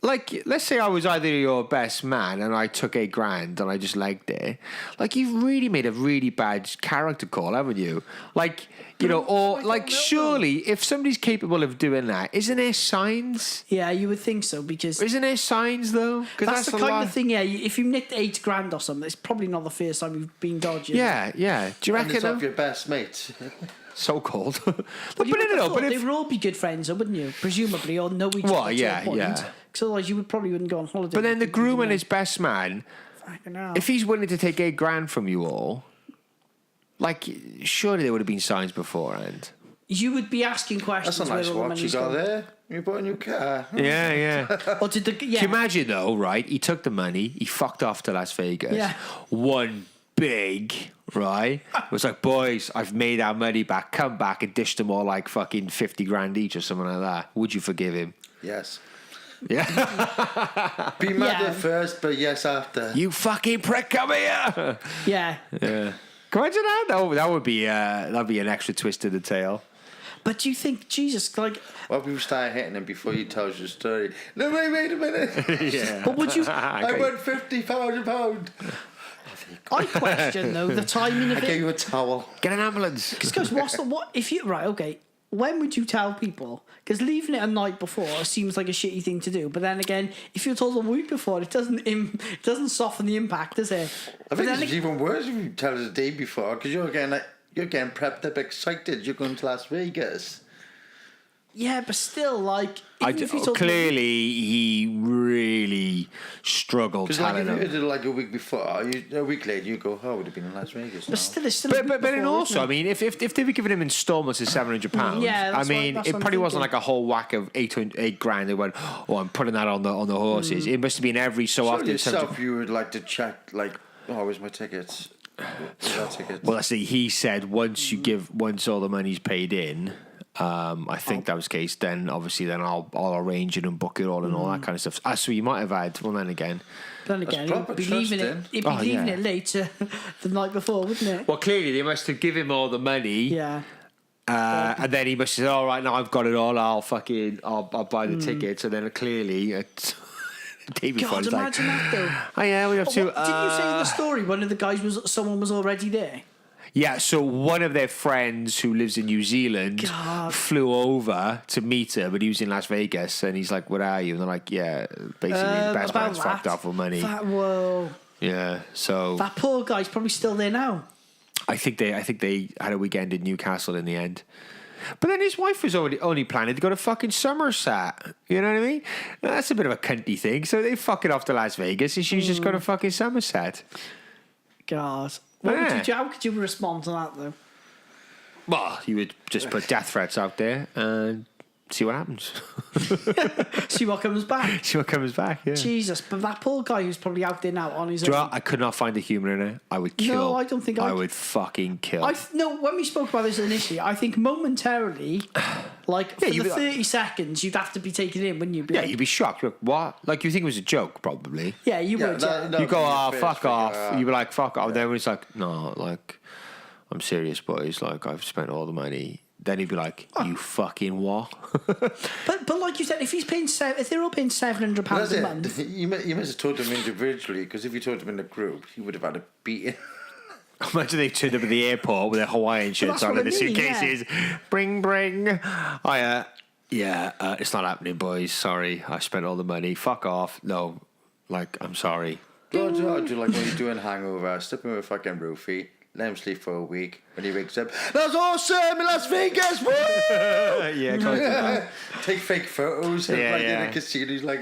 like, let's say I was either your best man and I took $8,000 and I just legged it. Like, you've really made a really bad character call, haven't you? Like, you know, or like, surely if somebody's capable of doing that, isn't there signs? Yeah, you would think so, because Isn't there signs though? that's the kind of thing. Yeah, if you nicked $8,000 or something, it's probably not the first time you've been dodging. Yeah. Do you And reckon? it's off your best mate. So called. But they would all be good friends, wouldn't you? Presumably, or know each other. Well, to yeah, a point. yeah. Because otherwise, you probably wouldn't go on holiday. But then the with groom people, and his best man, fucking hell. if he's willing to take $8,000 from you all, like, surely there would have been signs beforehand. You would be asking questions. That's a nice where all the watch you money's got going. there. You bought a new car. Yeah. Or did the Can you imagine though, right? He took the money, he fucked off to Las Vegas. Yeah. One big, right? It was like, boys, I've made our money back. Come back and dish them all like fucking $50,000 each or something like that. Would you forgive him? Yes. Yeah. Be mad Yeah. at first, but yes after. You fucking prick, come here. Yeah. Yeah. Can you imagine that? That would be that'd be an extra twist to the tale. But do you think, Jesus, like... Well, people start hitting him before he tells your story. No, wait a minute. Yeah. Oh, But would you... I won £50,000. I question, though, the timing of I gave it. you a towel. Get an ambulance. Because what... If you... Right, okay. When would you tell people? Because leaving it a night before seems like a shitty thing to do. But then again, if you're told a week before, it doesn't soften the impact, does it? I think it's even worse if you tell us the day before, because you're getting prepped up, excited. You're going to Las Vegas. Yeah, but still, like... even if you told Clearly, he really struggled Because like, telling if you them. did it like a week before, a week later, you go, oh, I would have been in Las Vegas now. But still, it's still a week But then before, also, isn't I it? mean, if they were giving him installments of £700, Yeah, I that's mean, what it I'm probably wasn't thinking. like a whole whack of $8,000. They went, oh, I'm putting that on the horses. It must have been every so Surely often. yourself, you would like to check, like, oh, where's my tickets? Where's our tickets? Well, let's see. He said once all the money's paid in, I think that was the case. Then obviously, then I'll arrange it and book it all and all that kind of stuff. So you might have had. Well, then again, Then again, proper he'd be leaving trusting. it later the night before, wouldn't it? well, clearly they must have given him all the money. Yeah. And then he must have said, all right, now I've got it all. I'll buy the tickets. And then clearly, the day before, God, he's like, imagine that though. oh yeah, we have to. Didn't you say in the story one of the guys someone was already there? Yeah, so one of their friends who lives in New Zealand God. flew over to meet her, but he was in Las Vegas, and he's like, "Where are you?" And they're like, "Yeah, basically the best about man's fucked that. off with money." Whoa. Yeah, so That poor guy's probably still there now. I think they had a weekend in Newcastle in the end. But then his wife was only planning to go to fucking Somerset. You know what I mean? That's a bit of a cunty thing. So they fucking off to Las Vegas, and she's just got to fucking Somerset. God. Yeah. How could you respond to that, though? Well, you would just put death threats out there and see what happens. See what comes back. See what comes back, yeah. Jesus, but that poor guy who's probably out there now on his Do you know own. what? I could not find the humour in it. I would kill. No, I don't think I I'd. would fucking kill. No, when we spoke about this initially, I think momentarily, like, for you'd the be like- 30 seconds, you'd have to be taken in, wouldn't you? Be yeah, like, you'd be shocked. You're like, what? Like, you think it was a joke, probably. yeah, you Yeah, would. that- Yeah. You go, oh, fuck figure off. out. You'd be like, fuck off. And then when it's like, no, like, I'm serious, boys. Like, I've spent all the money. Then he'd be like, you fucking what? But like you said, if they're all paying £700 That's a it. month, You must have told them individually, because if you told them in a group, you would have had a beating. Imagine they turned up at the airport with their Hawaiian shirts that's on what and the I mean, suitcases. Bring. Oh, yeah, it's not happening, boys. Sorry, I spent all the money. Fuck off. No, like, I'm sorry. I'd do like when you're doing hangover, slip him with a fucking roofie, let him sleep for a week. When he wakes up, that's awesome in Las Vegas, woo! Yeah, close to that. Take fake photos of Yeah, like in yeah. a casino, like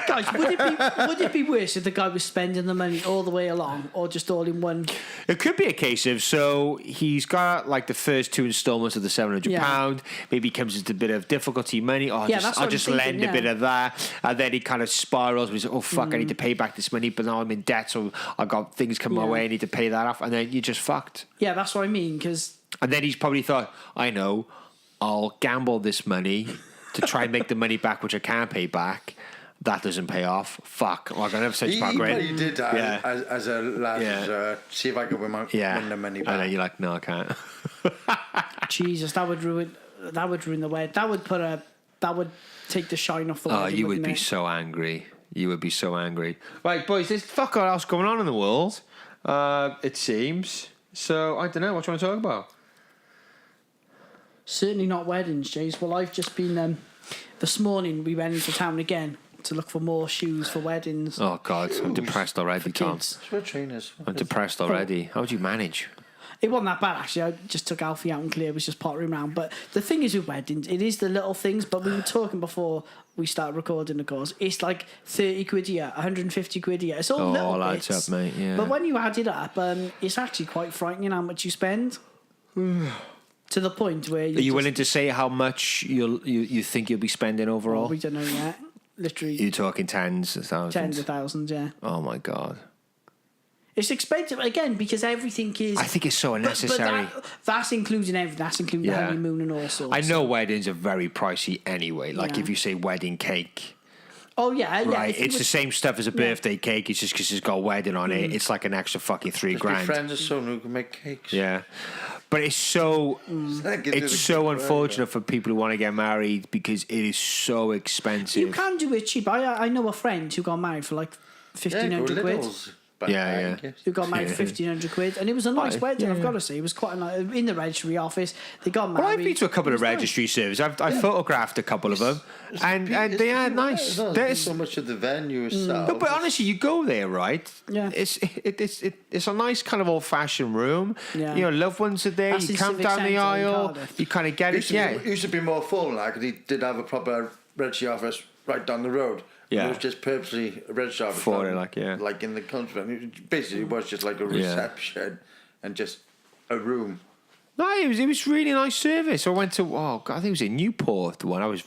guys, would it be worse if the guy was spending the money all the way along, or just all in one? It could be a case of, so he's got like the first two installments of the £700. Yeah. Maybe he comes into a bit of difficulty money. Oh, Yeah, that's what I'll I'm just thinking, lend yeah. a bit of that. And then he kind of spirals. He's like, oh, fuck, I need to pay back this money, but now I'm in debt, so I've got things coming my Yeah. way. I need to pay that off. And then you're just fucked. Yeah, that's what I mean. Because And then he's probably thought, I know, I'll gamble this money to try and make the money back, which I can't pay back. That doesn't pay off. Fuck. Like, I never said he back probably rent. did that Yeah. as a last Yeah. see if I could win the money And back. then you're like, no, I can't. Jesus, that would ruin the wedding. That would take the shine off the wedding. Oh, you would be so angry. You would be so angry. Right, boys, there's fuck all else going on in the world, it seems. So, I don't know. What do you want to talk about? Certainly not weddings, Jays. Well, I've just been... this morning, we went into town again to look for more shoes for weddings. Oh, God. I'm depressed already, Tom. It's for trainers. I'm depressed already. How would you manage? It wasn't that bad, actually. I just took Alfie out and Claire was just pottering around. But the thing is with weddings, it is the little things. But we were talking before we started recording, of course. It's like 30 quid here, 150 quid here. It's all little bits. Adds up, mate, yeah. But when you add it up, it's actually quite frightening how much you spend. To the point where... Are you willing to say how much you think you'll be spending overall? Oh, we don't know yet. Literally... You're talking tens of thousands? Tens of thousands, yeah. Oh, my God. It's expensive again because everything is. I think it's so unnecessary. But that's including everything. That's including the honeymoon and all sorts. I know weddings are very pricey anyway. Like if you say wedding cake. Oh yeah, right. It's the same stuff as a birthday cake. It's just because it's got a wedding on it. It's like an extra fucking $3,000. My friends are someone who can make cakes. Yeah, but it's so unfortunate for people who want to get married because it is so expensive. You can do it cheap. I know a friend who got married for like 1,500 quid. Who got married for 1,500 quid, and it was a nice wedding. I've got to say, it was quite a nice, in the registry office. They got married. Well, I've been to a couple of registry services. I photographed a couple of them, and they are nice. There's so much of the venue itself. No, but honestly, you go there, right? Yeah. It's a nice kind of old fashioned room. Yeah. You know, loved ones are there. That's you come down the aisle. You kind of get it. It used to be more formal, like, because he did have a proper registry office right down the road. Yeah. It was just purposely a registry office. For it, like in the country. Basically, it was just like a reception and just a room. No, it was really nice service. I went to, I think it was in Newport, the one I was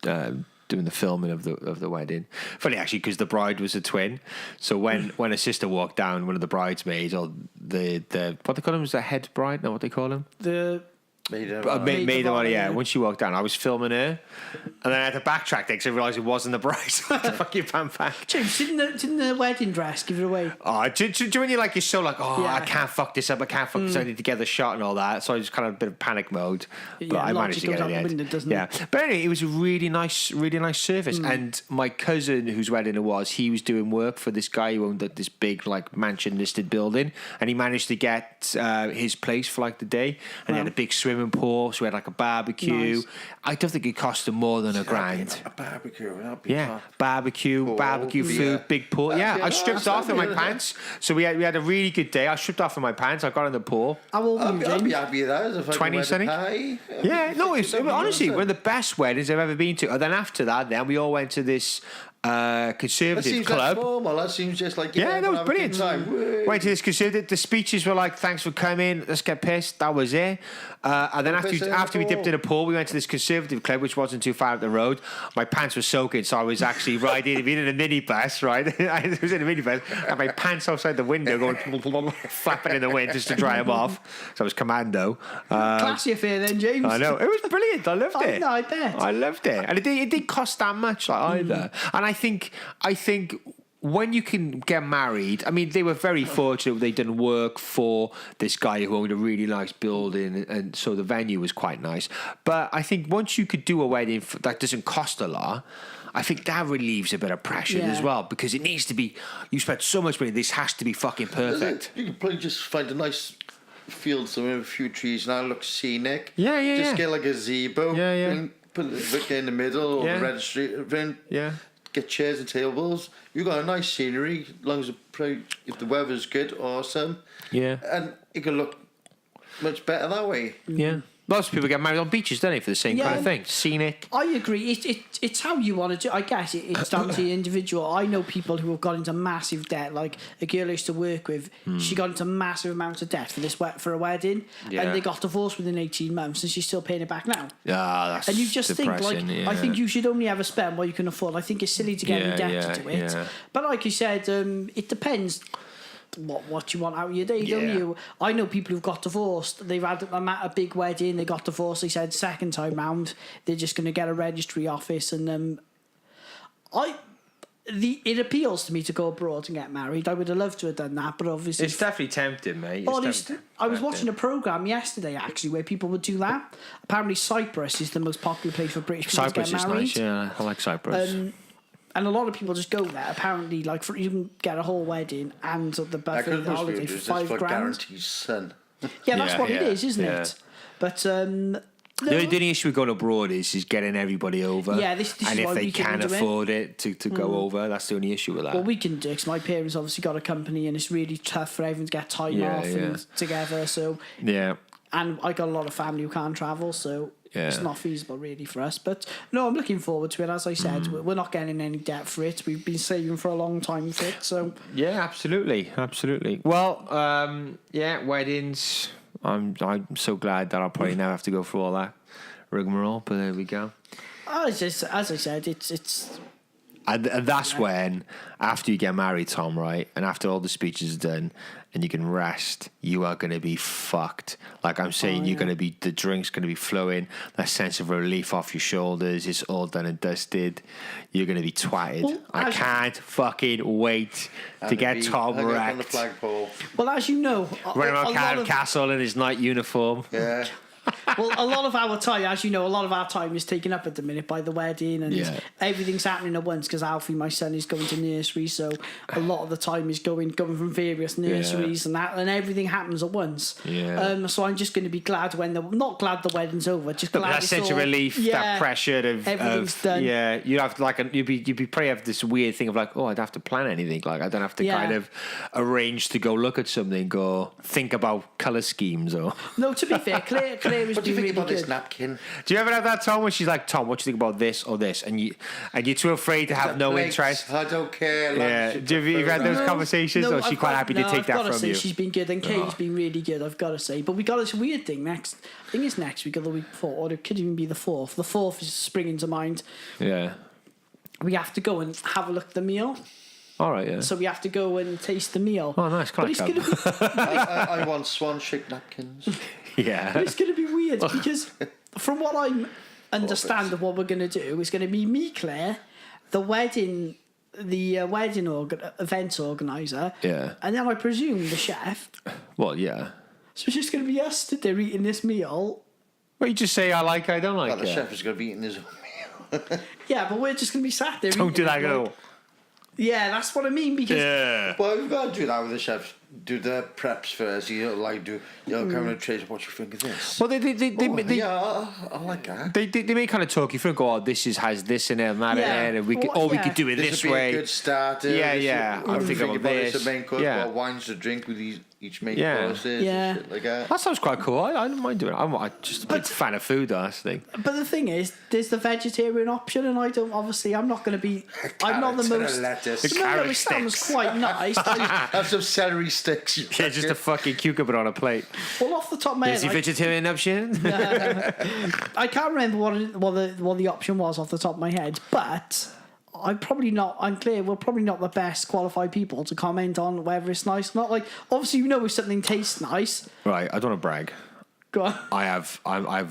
doing the filming of the wedding. Funny, actually, because the bride was a twin. So when a sister walked down, one of the bridesmaids, or the what they call him, was the head bride? No, what they call him? The... Maid of honor, yeah. When she walked down, I was filming her, and then I had to backtrack because I realised it wasn't the bride. So I had to fucking pan back. James, didn't the wedding dress give it away? Oh, do when you're like, you're so like, I can't fuck this up, I can't fuck this up, I need to get the shot and all that. So I was kind of a bit of panic mode, but I managed to get it in the end. Yeah, but anyway, it was a really nice service. And my cousin, whose wedding it was, he was doing work for this guy who owned this big like mansion listed building, and he managed to get his place for like the day, and he had a big swimming pool, so we had like a barbecue. Nice. I don't think it cost him more than $1,000. A barbecue, barbecue food, big pool. I stripped off in my pants, so we had a really good day. I stripped off in my pants. I got in the pool. How old were you, I'd be happy with that. If 20 something. Yeah, no, it was honestly one of the best weddings I've ever been to. And then after that, we all went to this conservative club. That seems just like no, it was brilliant. Went to this conservative. The speeches were like, "Thanks for coming. Let's get pissed." That was it. And then after we dipped in a pool, we went to this conservative club, which wasn't too far up the road. My pants were soaking, so I was actually riding in a minibus. Right, I was in a minibus, and my pants outside the window going flapping in the wind just to dry them off. So I was commando. Classy affair then, James. I know, it was brilliant. I loved it. No, I bet. I loved it, and it didn't cost that much either. And I think when you can get married, I mean, they were very fortunate they'd done work for this guy who owned a really nice building, and so the venue was quite nice. But I think once you could do a wedding that doesn't cost a lot, I think that relieves a bit of pressure as well, because it needs to be, you spent so much money, this has to be fucking perfect. You could probably just find a nice field somewhere with a few trees and that looks scenic. Just get like a gazebo. And put the vicar in the middle, or the registry. Get chairs and tables. You got a nice scenery, as long as if the weather's good, awesome. Yeah, and it can look much better that way. Yeah. Most people get married on beaches, don't they, for the same kind of thing? Scenic. I agree. It's how you want to do. I guess it's down to the individual. I know people who have got into massive debt. Like a girl I used to work with, she got into massive amounts of debt for a wedding, and they got divorced within 18 months, and she's still paying it back now. That's and you just think like, I think you should only ever spend what you can afford. I think it's silly to get in debt to do it. Yeah. But like you said, it depends. What you want out of your day, don't you? I know people who've got divorced. They've had a big wedding. They got divorced. They said second time round they're just going to get a registry office. And it appeals to me to go abroad and get married. I would have loved to have done that, but obviously It's definitely tempting, mate. I was watching a programme yesterday actually where people would do that. Apparently Cyprus is the most popular place for British people Cyprus to get is married. nice, yeah. I like Cyprus. And a lot of people just go there. Apparently, like you can get a whole wedding and the buffet the holiday for £5,000. Guaranteed son. Yeah, that's what it is, isn't it? But the only issue with going abroad is getting everybody over. Yeah, this and is if why they we can couldn't do afford it to go over, that's the only issue with that. Well, we can do it because my parents obviously got a company and it's really tough for everyone to get time off and together. So yeah. And I got a lot of family who can't travel, so it's not feasible really for us. But no, I'm looking forward to it. As I said, we're not getting any debt for it. We've been saving for a long time for it. So yeah, absolutely. Well, weddings. I'm so glad that I'll probably never have to go through all that rigmarole. But there we go. As I said, it's. And that's when, after you get married, Tom, right, and after all the speeches are done, and you can rest, you are going to be fucked. Like I'm saying, you're going to be, the drink's going to be flowing, that sense of relief off your shoulders, it's all done and dusted. You're going to be twatted. Well, I can't fucking wait to get Tom wrecked. On the flagpole. Well, as you know, running around Cardiff Castle in his night uniform. Yeah. Well, a lot of our time, as you know, is taken up at the minute by the wedding and everything's happening at once because Alfie, my son, is going to nursery, so a lot of the time is going from various nurseries and that, and everything happens at once. Yeah. So I'm just going to be glad not glad the wedding's over, just glad that sense of relief, that pressure of everything's done. Yeah, you'd have to you'd probably have this weird thing of like, oh, I'd have to plan anything. Like I don't have to kind of arrange to go look at something or think about colour schemes or. No, to be fair, Claire was what do you think really about good. this napkin? Do you ever have that, Tom, where she's like, Tom, what do you think about this or this? And you're too afraid to have no interest? I don't care. Yeah. Do you have had those conversations or is she quite happy to take that from you? She's been good and Kate's been really good, I've got to say. But we got this weird thing next. I think it's next week or the week before, or it could even be the 4th. The 4th is springing to mind. Yeah. We have to go and have a look at the meal. All right, yeah. So we have to go and taste the meal. Oh, nice. I want swan-shaped napkins. Yeah. But it's going to be weird because from what I understand of what we're going to do, it's going to be me, Claire, the wedding event organizer, and then I presume the chef. Well, yeah. So it's just going to be us stood there eating this meal. Well, you just say I like it, I don't like it. The chef is going to be eating his own meal. Yeah, but we're just going to be sat there. Don't do that, go. Yeah, that's what I mean because. Well, we've got to do that with the chefs. Do the preps first. Come and trace. What you think of this? Well, they I like that. They may kind of talk you through. Go, has this in it and that in it, and we could do it this way. Be a good starter. Yeah. I'm thinking about this. A main course. Well, wines to drink with each main courses. Yeah. And shit like that. That sounds quite cool. I don't mind doing it. I'm just a big fan of food. That's the thing. But the thing is, there's the vegetarian option, and I'm not going to be. I'm not the most. Lettuce. It sounds quite nice. Have some celery sticks. Yeah, just a fucking cucumber on a plate. Well, off the top of my head, is the vegetarian option? I can't remember what the option was off the top of my head, but I'm clear we're probably not the best qualified people to comment on whether it's nice or not. Like, obviously, if something tastes nice. Right, I don't want to brag. Go on. I have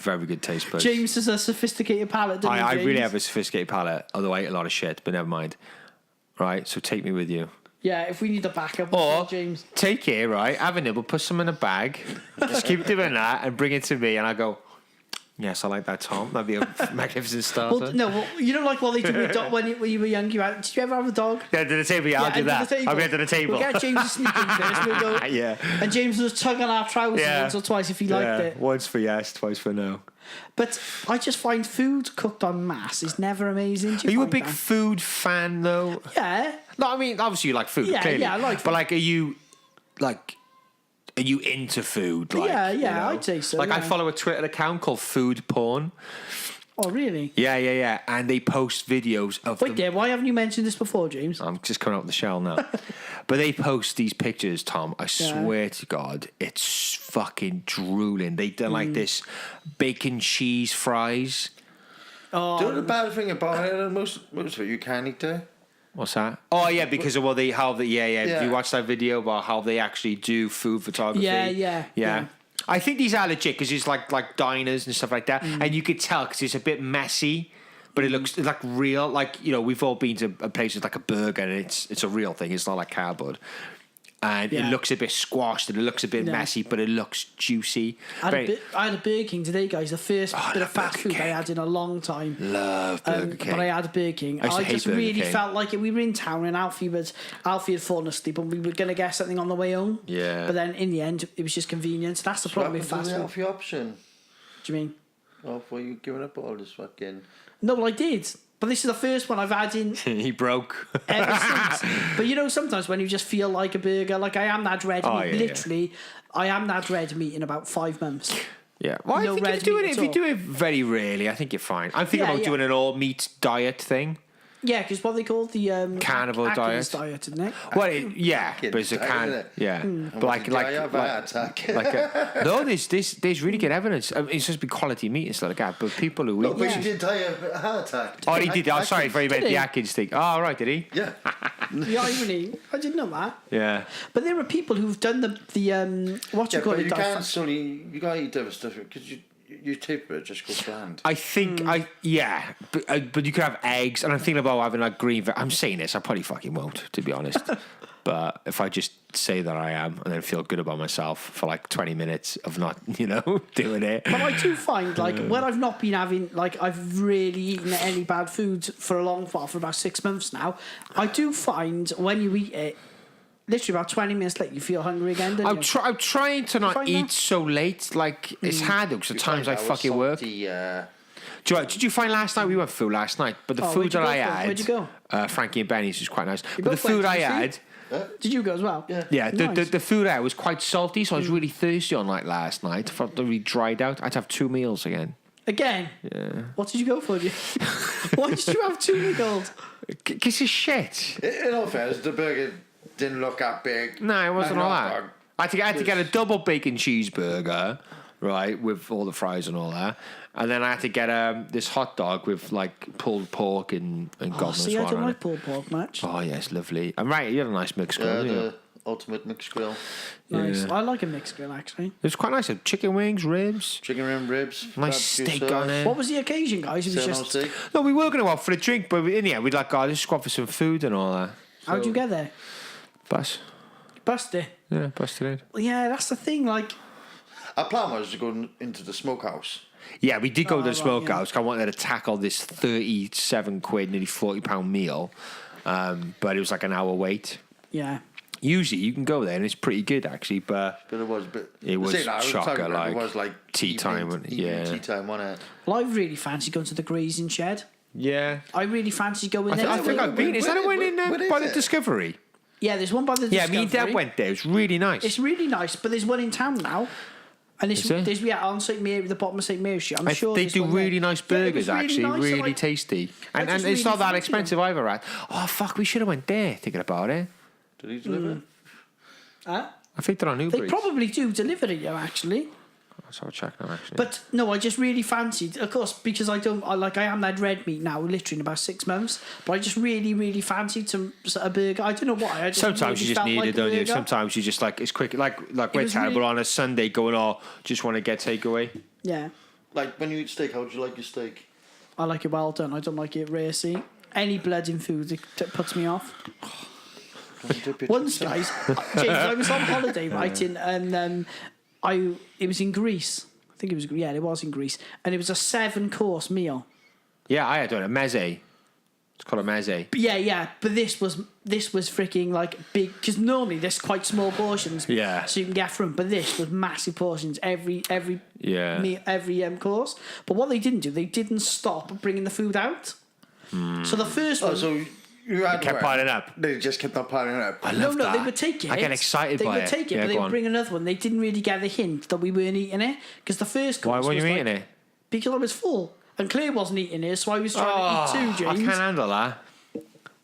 very good taste buds. James has a sophisticated palate, doesn't he, I James? really have a sophisticated palate, although I eat a lot of shit, but never mind. Right, so take me with you. Yeah, if we need a backup, or James. Take it, right, have a nibble, put some in a bag, just keep doing that and bring it to me and I go, yes, I like that, Tom. That'd be a magnificent starter. Like what they do with dog when you were young. Did you ever have a dog? Yeah, under the table. Yeah, I'll do that. I'll be under the table. We'll get James to sneak in first. We'll go. Yeah. And James was tugging our trousers once or twice if he liked it. Once for yes, twice for no. But I just find food cooked en masse is never amazing. Are you a big food fan though? Yeah. No, I mean obviously you like food. Yeah, clearly. yeah, I like food. But are you into food? Like, yeah, I'd say so. I follow a Twitter account called Food Porn. Oh, really? Yeah. And they post videos of. Wait there, why haven't you mentioned this before, James? I'm just coming out of the shell now. But they post these pictures, Tom. I swear to God, it's fucking drooling. They done like this bacon cheese fries. Oh, do you know the bad thing about it? Most of it you can't eat there. What's that? Oh yeah, because of Did you watch that video about how they actually do food photography? Yeah. I think these are legit because it's like diners and stuff like that, and you could tell because it's a bit messy. but it looks like real. Like, you know, we've all been to a place with like a burger, and it's a real thing. It's not like cardboard. And it looks a bit squashed and it looks a bit messy, but it looks juicy. I had a Burger King today, guys. The first bit of fast food I had in a long time. Love Burger King. But I had a Burger King. I just really felt like it. We were in town and Alfie had fallen asleep and we were going to get something on the way home. Yeah. But then in the end, it was just convenience. That's the problem with fast food. Alfie option. What do you mean? Oh, for you giving up all this fucking... No, well, I did. But this is the first one I've had in... He broke. Ever since. But you know, sometimes when you just feel like a burger, like I am that red meat. Literally, I am that red meat in about 5 months. Yeah. Well, I think if you do it very rarely, I think you're fine. I'm thinking about doing an all-meat diet thing. Yeah, because what they call the carnivore diet, isn't it? Well, but it's a but like no, there's really good evidence. I mean, it's just be quality meat and stuff like that. But people who eat, but he did die of a heart attack. Oh, he did. Oh, sorry, he meant the Atkins thing. Oh, right, did he? Yeah. The irony, I didn't know that. Yeah. But there are people who've done the what you call it. You can't solely. You gotta eat other stuff because your taper just goes bland. I think but you could have eggs, and I'm thinking about having like green. I'm saying this, I probably fucking won't, to be honest. But if I just say that I am, and then feel good about myself for like 20 minutes of not, doing it. But I do find like when I've not been having like I've really eaten any bad food for a long while, for about 6 months now. I do find when you eat it, literally about 20 minutes later, you feel hungry again, don't you? I'm trying to not eat so late. Like, it's hard because at times I fucking work. Did you find last night? We went through last night, but the food that I had... Where'd you go? Frankie and Benny's was quite nice. But the food I had... Did you go as well? Yeah, nice. the food I had was quite salty, so I was really thirsty on like last night. I felt really dried out. I had to have 2 meals again. Again? Yeah. What did you go for? Why did you have 2 meals? Because it's shit. In all fairness, the burger didn't look that big. No, it wasn't all that. I had to get a double bacon cheeseburger, right, with all the fries and all that. And then I had to get this hot dog with like pulled pork and God knows what. I don't like pulled pork much. Oh yes, lovely. And right, you had a nice mixed grill. The ultimate mixed grill. Nice. Yeah. I like a mixed grill actually. It was quite nice. Chicken wings, ribs. Chicken rim ribs. Nice steak on it. What was the occasion, guys? It was just... steak. No, we were going to out for a drink, but in the end, we'd like, let's go out for some food and all that. How'd you get there? Bus. Bussed it? Yeah, busted in. Well, yeah, that's the thing, like... Our plan was to go into the smokehouse. Yeah, we did go to the smokehouse. I wanted to tackle this 37 quid, nearly £40 meal. But it was like an hour wait. Yeah. Usually you can go there and it's pretty good actually, but it was chocker, like it was like tea time. Tea time, wasn't it? Well, I really fancy going to the grazing shed. Yeah. I really fancy going there. I think I've been. Is that the one in by the Discovery? Yeah, there's one by the Discovery. Yeah, me and Dad went there. It's really nice. It's really nice, but there's one in town now. And there's on St Mary, the bottom of St Mary's Street. I'm sure they do really nice burgers, actually, really tasty, and it's not that expensive either. Right? Oh fuck, we should have went there. Thinking about it. Did he deliver? Huh? I think they're on Uber. They probably do deliver it, actually. Let's have a check now, actually. But no, I just really fancied, of course, because I am that red meat now, literally in about 6 months. But I just really, really fancied a burger. I don't know why. Sometimes you just need it, don't you? Sometimes you just like it's quick. Like we're terrible on a Sunday going, just want to get takeaway. Yeah. Like when you eat steak, how do you like your steak? I like it well done. I don't like it racy. Any blood in food it puts me off. Once, guys, James, I was on holiday, right, and it was in Greece. I think it was in Greece, and it was a 7-course meal. Yeah, I had one, a meze. It's called a meze. But this was freaking like big, because normally there's quite small portions. Yeah. So you can get from, but this was massive portions every course. But what they didn't do, they didn't stop bringing the food out. So the first one. So you kept piling up. They just kept on piling up. I love that. They would take it. I get excited by it. They would take it, but they would bring another one. They didn't really get the hint that we weren't eating it, because the first course. Why weren't you eating it? Because I was full, and Claire wasn't eating it, so I was trying to eat too, James. I can't handle that.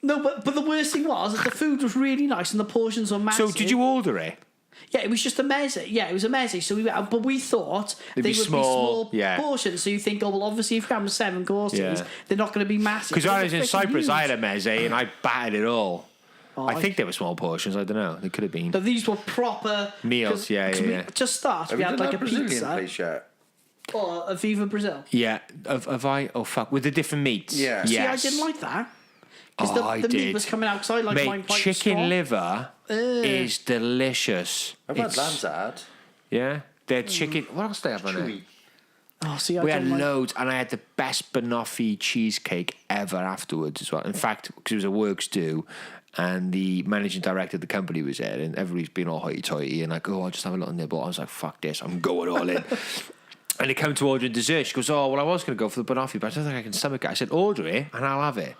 No, but the worst thing was that the food was really nice and the portions were massive. So did you order it? Yeah, it was just a meze. Yeah, it was a meze. So we thought they would be small portions. So you think, well, obviously if you have 7 courses, they're not going to be massive. Because I was in Cyprus, I had a meze and I battered it all. I think they were small portions. I don't know. They could have been. But these were proper meals. Yeah. To start, we had like a Brazilian pizza. Place yet? Or Viva Brazil. Yeah, of I. Oh fuck, with the different meats. Yeah. See, Yes. I didn't like that. Because the meat was coming out, because I like Mate, mine quite chicken strong. liver is delicious. I've had Lanzard. Yeah, their chicken. What else do they have on it? Chewy. Oh, see, I We had don't like... loads, and I had the best banoffee cheesecake ever afterwards as well. In fact, because it was a works do, and the managing director of the company was there, and everybody's been all hoity-toity and like, oh, I'll just have a little nibble. I was like, fuck this, I'm going all in. And they come to order dessert. She goes, oh, well, I was going to go for the banoffee, but I don't think I can stomach it. I said, order it, and I'll have it.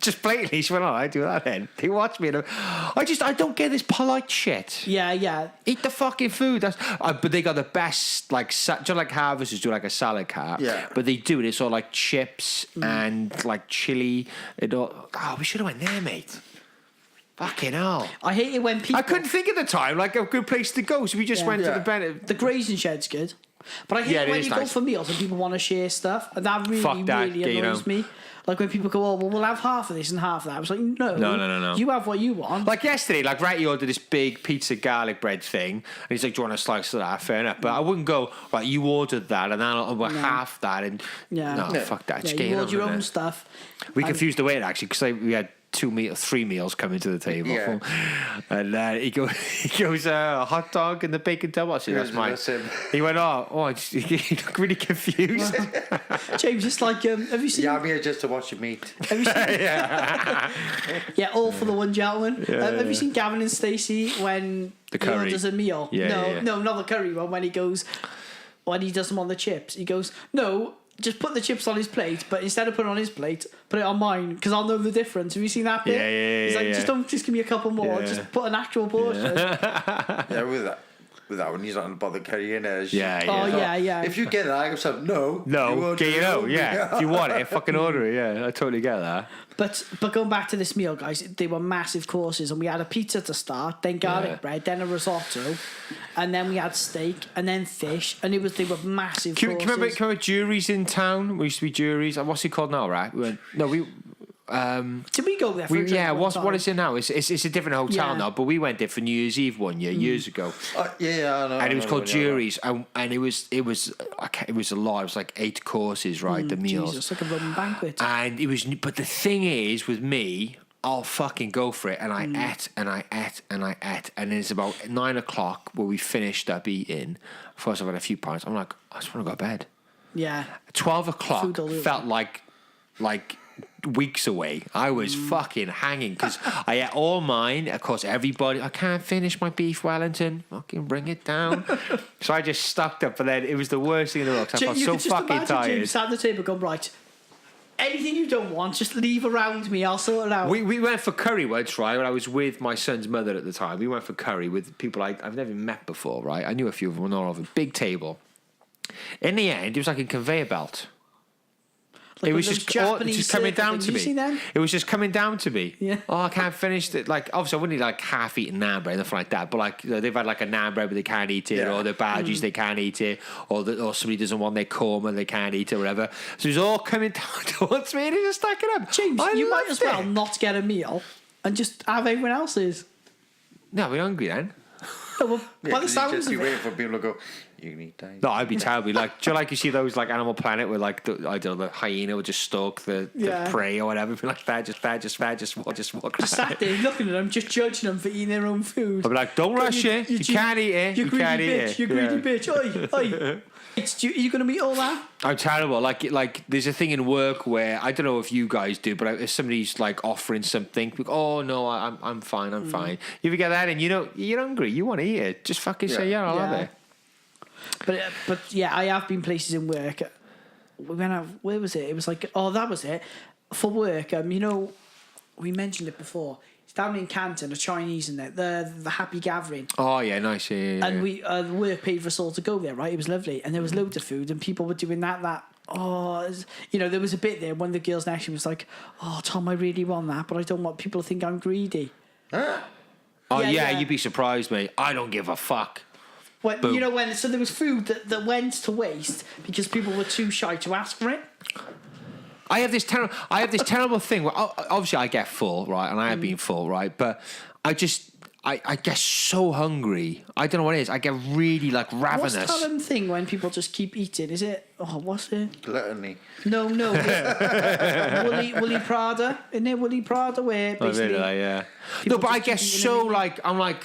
Just blatantly, she went, all right, do that then. They watch me, and I don't get this polite shit. Yeah. Eat the fucking food. That's, but they got the best, like, do you know, like Harvesters do like a salad cart? Yeah. But they do it. It's all like chips and like chili. It all, we should have went there, mate. Fucking hell. I hate it when people... I couldn't think at the time, like, a good place to go. So we just went to the Bennett. The grazing shed's good. But I hate Yeah, it it when is you go nice. for meals and people want to share stuff. And that really, Fuck that, really annoys me. Like when people go, oh, well, we'll have half of this and half of that. I was like, no. No. You have what you want. Like yesterday, like Ratty ordered this big pizza garlic bread thing, and he's like, "Do you want a slice of that?" Fair enough, but I wouldn't go, right, you ordered that, and then I'll half that, and no, fuck that. Yeah, Just you get order your on own with it. stuff. We confused the weight actually because we had 3 meals coming to the table, Yeah. and he goes, a hot dog and the bacon double. I said, that's mine. That's him. He went, he looked really confused. James, it's like, have you seen... Yeah, I'm here just to watch you meet. Have you seen... yeah, all for the one gentleman. Have you seen Gavin and Stacey when The he curry. orders a meal? Yeah. No, not the curry one. When he does them on the chips, he goes, no, just put the chips on his plate, but instead of putting it on his plate, put it on mine, because I'll know the difference. Have you seen that bit? Yeah. He's like, just give me a couple more. Yeah. Just put an actual portion. Yeah, with that one, he's not bother carrying it. Yeah. Oh, yeah. If you get it, I go, so, no. Get it out, yeah. If you want it, fucking order it, yeah. I totally get that. But going back to this meal, guys, they were massive courses, and we had a pizza to start, then garlic bread, then a risotto, and then we had steak, and then fish, and they were massive Can you courses. remember juries in town? We used to be juries. What's it called now, right? Did we go there for a drink yeah, one time? what is it now? It's a different hotel Yeah. now, but we went there for New Year's Eve one year, years ago. Yeah, I know. And it was called Juries, and it was a lot. It was like 8 courses, right? The meals, Jesus, like a Roman banquet. and it was. But the thing is, with me, I'll fucking go for it, and I ate and I ate and I ate, and it's about 9:00 where we finished up eating. First, I've had a few pints. I'm like, I just want to go to bed. Yeah. 12 Food o'clock all over. felt like weeks away. I was fucking hanging because I ate all mine. Of course, everybody, I can't finish my beef Wellington. Fucking bring it down. So I just stuck up, but then it was the worst thing in the world 'cause I felt You so could just fucking imagine tired. James sat at the table going, right, anything you don't want, just leave around me, I'll sort it out. We went for curry once, right? When I was with my son's mother at the time, we went for curry with people I've never met before, right? I knew a few of them, not all of them. Big table. In the end, it was like a conveyor belt. Like It was those just Japanese coming circle down things. to You me. seen them? It was just coming down to me. Yeah. Oh, I can't finish it. Like, obviously, I wouldn't eat like half-eaten naan bread, nothing like that. But like, they've had like a naan bread, but they can't eat it, Yeah. or the badgies they can't eat it, or somebody doesn't want their korma, they can't eat it, or whatever. So it was all coming down towards me, and it was stacking up. James, I you might loved as well it. not get a meal and just have everyone else's. No, we're hungry then. No, well, Yeah, by the 'cause you sounds just be of it, waiting for people to go, you can eat that. No, I'd be terribly like. Do you like you see those like Animal Planet where like I don't know, the hyena would just stalk the prey or whatever, be like that, just walk. I sat there looking at them, just judging them for eating their own food. I'd be like, don't rush it. You can't eat it. You You greedy can't eat bitch. it. You greedy Yeah. bitch. Oi. Are you going to eat all that? I'm terrible. Like there's a thing in work where I don't know if you guys do, but if somebody's like offering something, like, oh no, I'm fine, I'm fine. You ever get that, and you know you're hungry, you want to eat it, just fucking say yeah, I'll have it. But yeah, I have been places in work. We went out. Where was it? It was like, oh, that was it for work. You know, we mentioned it before. It's down in Canton, a Chinese in there. The Happy Gathering. Oh yeah, nice. Yeah. And we the work paid for us all to go there, right? It was lovely, and there was loads of food, and people were doing that. There was a bit there. One of the girls next to me was like, "Oh, Tom, I really want that, but I don't want people to think I'm greedy." Oh Yeah, yeah, yeah. you'd be surprised, mate. I don't give a fuck. When, you know when? So there was food that went to waste because people were too shy to ask for it. I have this terrible thing where obviously I get full, right, and I have been full, right, but I get so hungry. I don't know what it is. I get really like ravenous. What's that thing when people just keep eating? Is it? Oh, what's it? Gluttony. No. Woolly Prada. Isn't it Woolly Prada where basically? Really, yeah. No, but I get so like I'm like.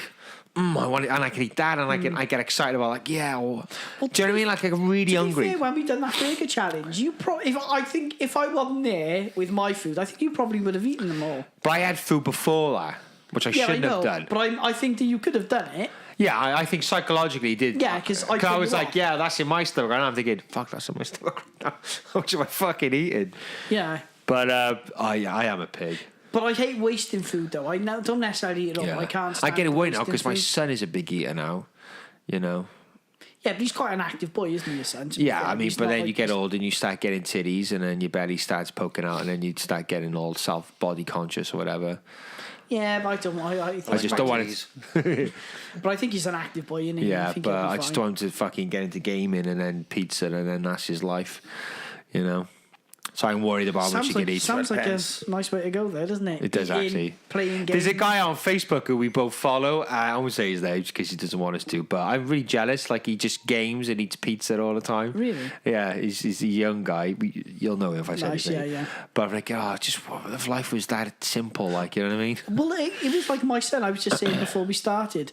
I want it, and I can eat that, and I get excited about like yeah. Or, do you know what I mean? Like I'm really hungry. Fair, when we done that burger challenge, if I wasn't there with my food, I think you probably would have eaten them all. But I had food before that, which I shouldn't have done. But I think that you could have done it. Yeah, I think psychologically it did. Yeah, because I was like, yeah, that's in my stomach, and I'm thinking, fuck, that's in my stomach. How much am I fucking eating? Yeah. But I am a pig. But I hate wasting food, though. I don't necessarily eat it all. Yeah. I can't. I get away now because my son is a big eater now. You know. Yeah, but he's quite an active boy, isn't he, your son? Yeah, I mean, but then like you get old and you start getting titties, and then your belly starts poking out, and then you start getting all body conscious or whatever. Yeah, but I don't. I just don't want it. But I think he's an active boy, isn't he? Yeah, but I just don't want him to fucking get into gaming and then pizza, and then that's his life. You know. So I'm worried about how much he can eat. Sounds like a nice way to go there, doesn't it? It does, actually. Playing games. There's a guy on Facebook who we both follow. I won't say his name because he doesn't want us to, but I'm really jealous. Like, he just games and eats pizza all the time. Really? Yeah, he's a young guy. You'll know him if I say his name. Yeah. But I'm like, just what if life was that simple? Like, you know what I mean? Well, it was like my son. I was just saying before we started.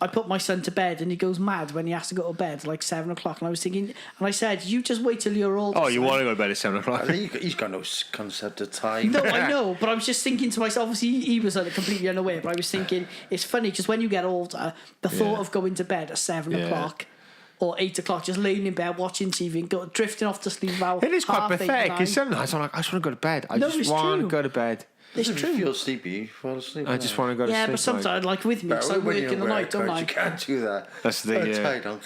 I put my son to bed and he goes mad when he has to go to bed like 7 o'clock. And I was thinking, and I said, you just wait till you're old. Oh, you want to go to bed at 7 o'clock? I think he's got no concept of time. No, I know, but I was just thinking to myself, obviously he was completely unaware, but I was thinking, it's funny because when you get older, the thought of going to bed at 7 o'clock or 8 o'clock, just laying in bed watching TV and drifting off to sleep about it is quite pathetic because 8, 9. sometimes I'm like, I just want to go to bed. I just want to go to bed. It's true. true. If you feel sleepy, fall asleep. I just want to go to sleep. Yeah, but sometimes, like with me, because I work in the night, don't I? You can't do that. That's the thing, yeah.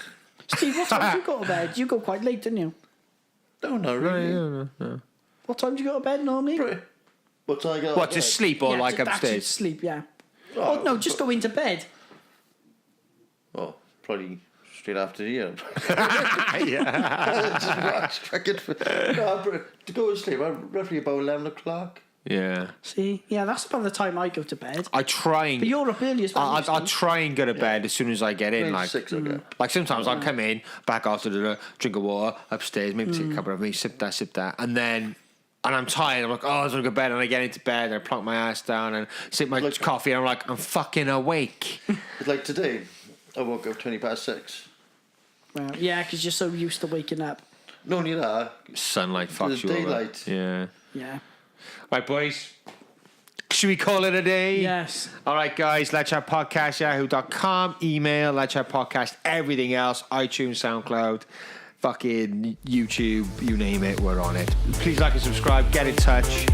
Steve, what time do you go to bed? You go quite late, don't you? No, really. No. What time do you go to bed normally? What time do you go What, just sleep or like upstairs? Sleep, yeah. Oh, no, just go into bed. Oh, probably straight after the year. Yeah. To go to sleep, roughly about 11 o'clock. Yeah. See? Yeah, that's about the time I go to bed. I try and... But you're up early as well. I'll try and go to bed as soon as I get in. Like 6 o'clock. Like sometimes I'll come in, back after dinner, drink of water, upstairs, maybe take a couple of me, sip that. And I'm tired. I'm like, I was going to go to bed. And I get into bed and I plonk my ass down and sip my coffee. And I'm like, I'm fucking awake. It's like today, I woke up 20 past 6. Well, yeah, because you're so used to waking up. No need that. Sunlight fucks you daylight. over. Yeah. Yeah. Right, boys. Should we call it a day? Yes. All right, guys. Let's Chat Podcast, yahoo.com. Email, Let's Chat Podcast. Everything else. iTunes, SoundCloud, fucking YouTube, you name it. We're on it. Please like and subscribe. Get in touch.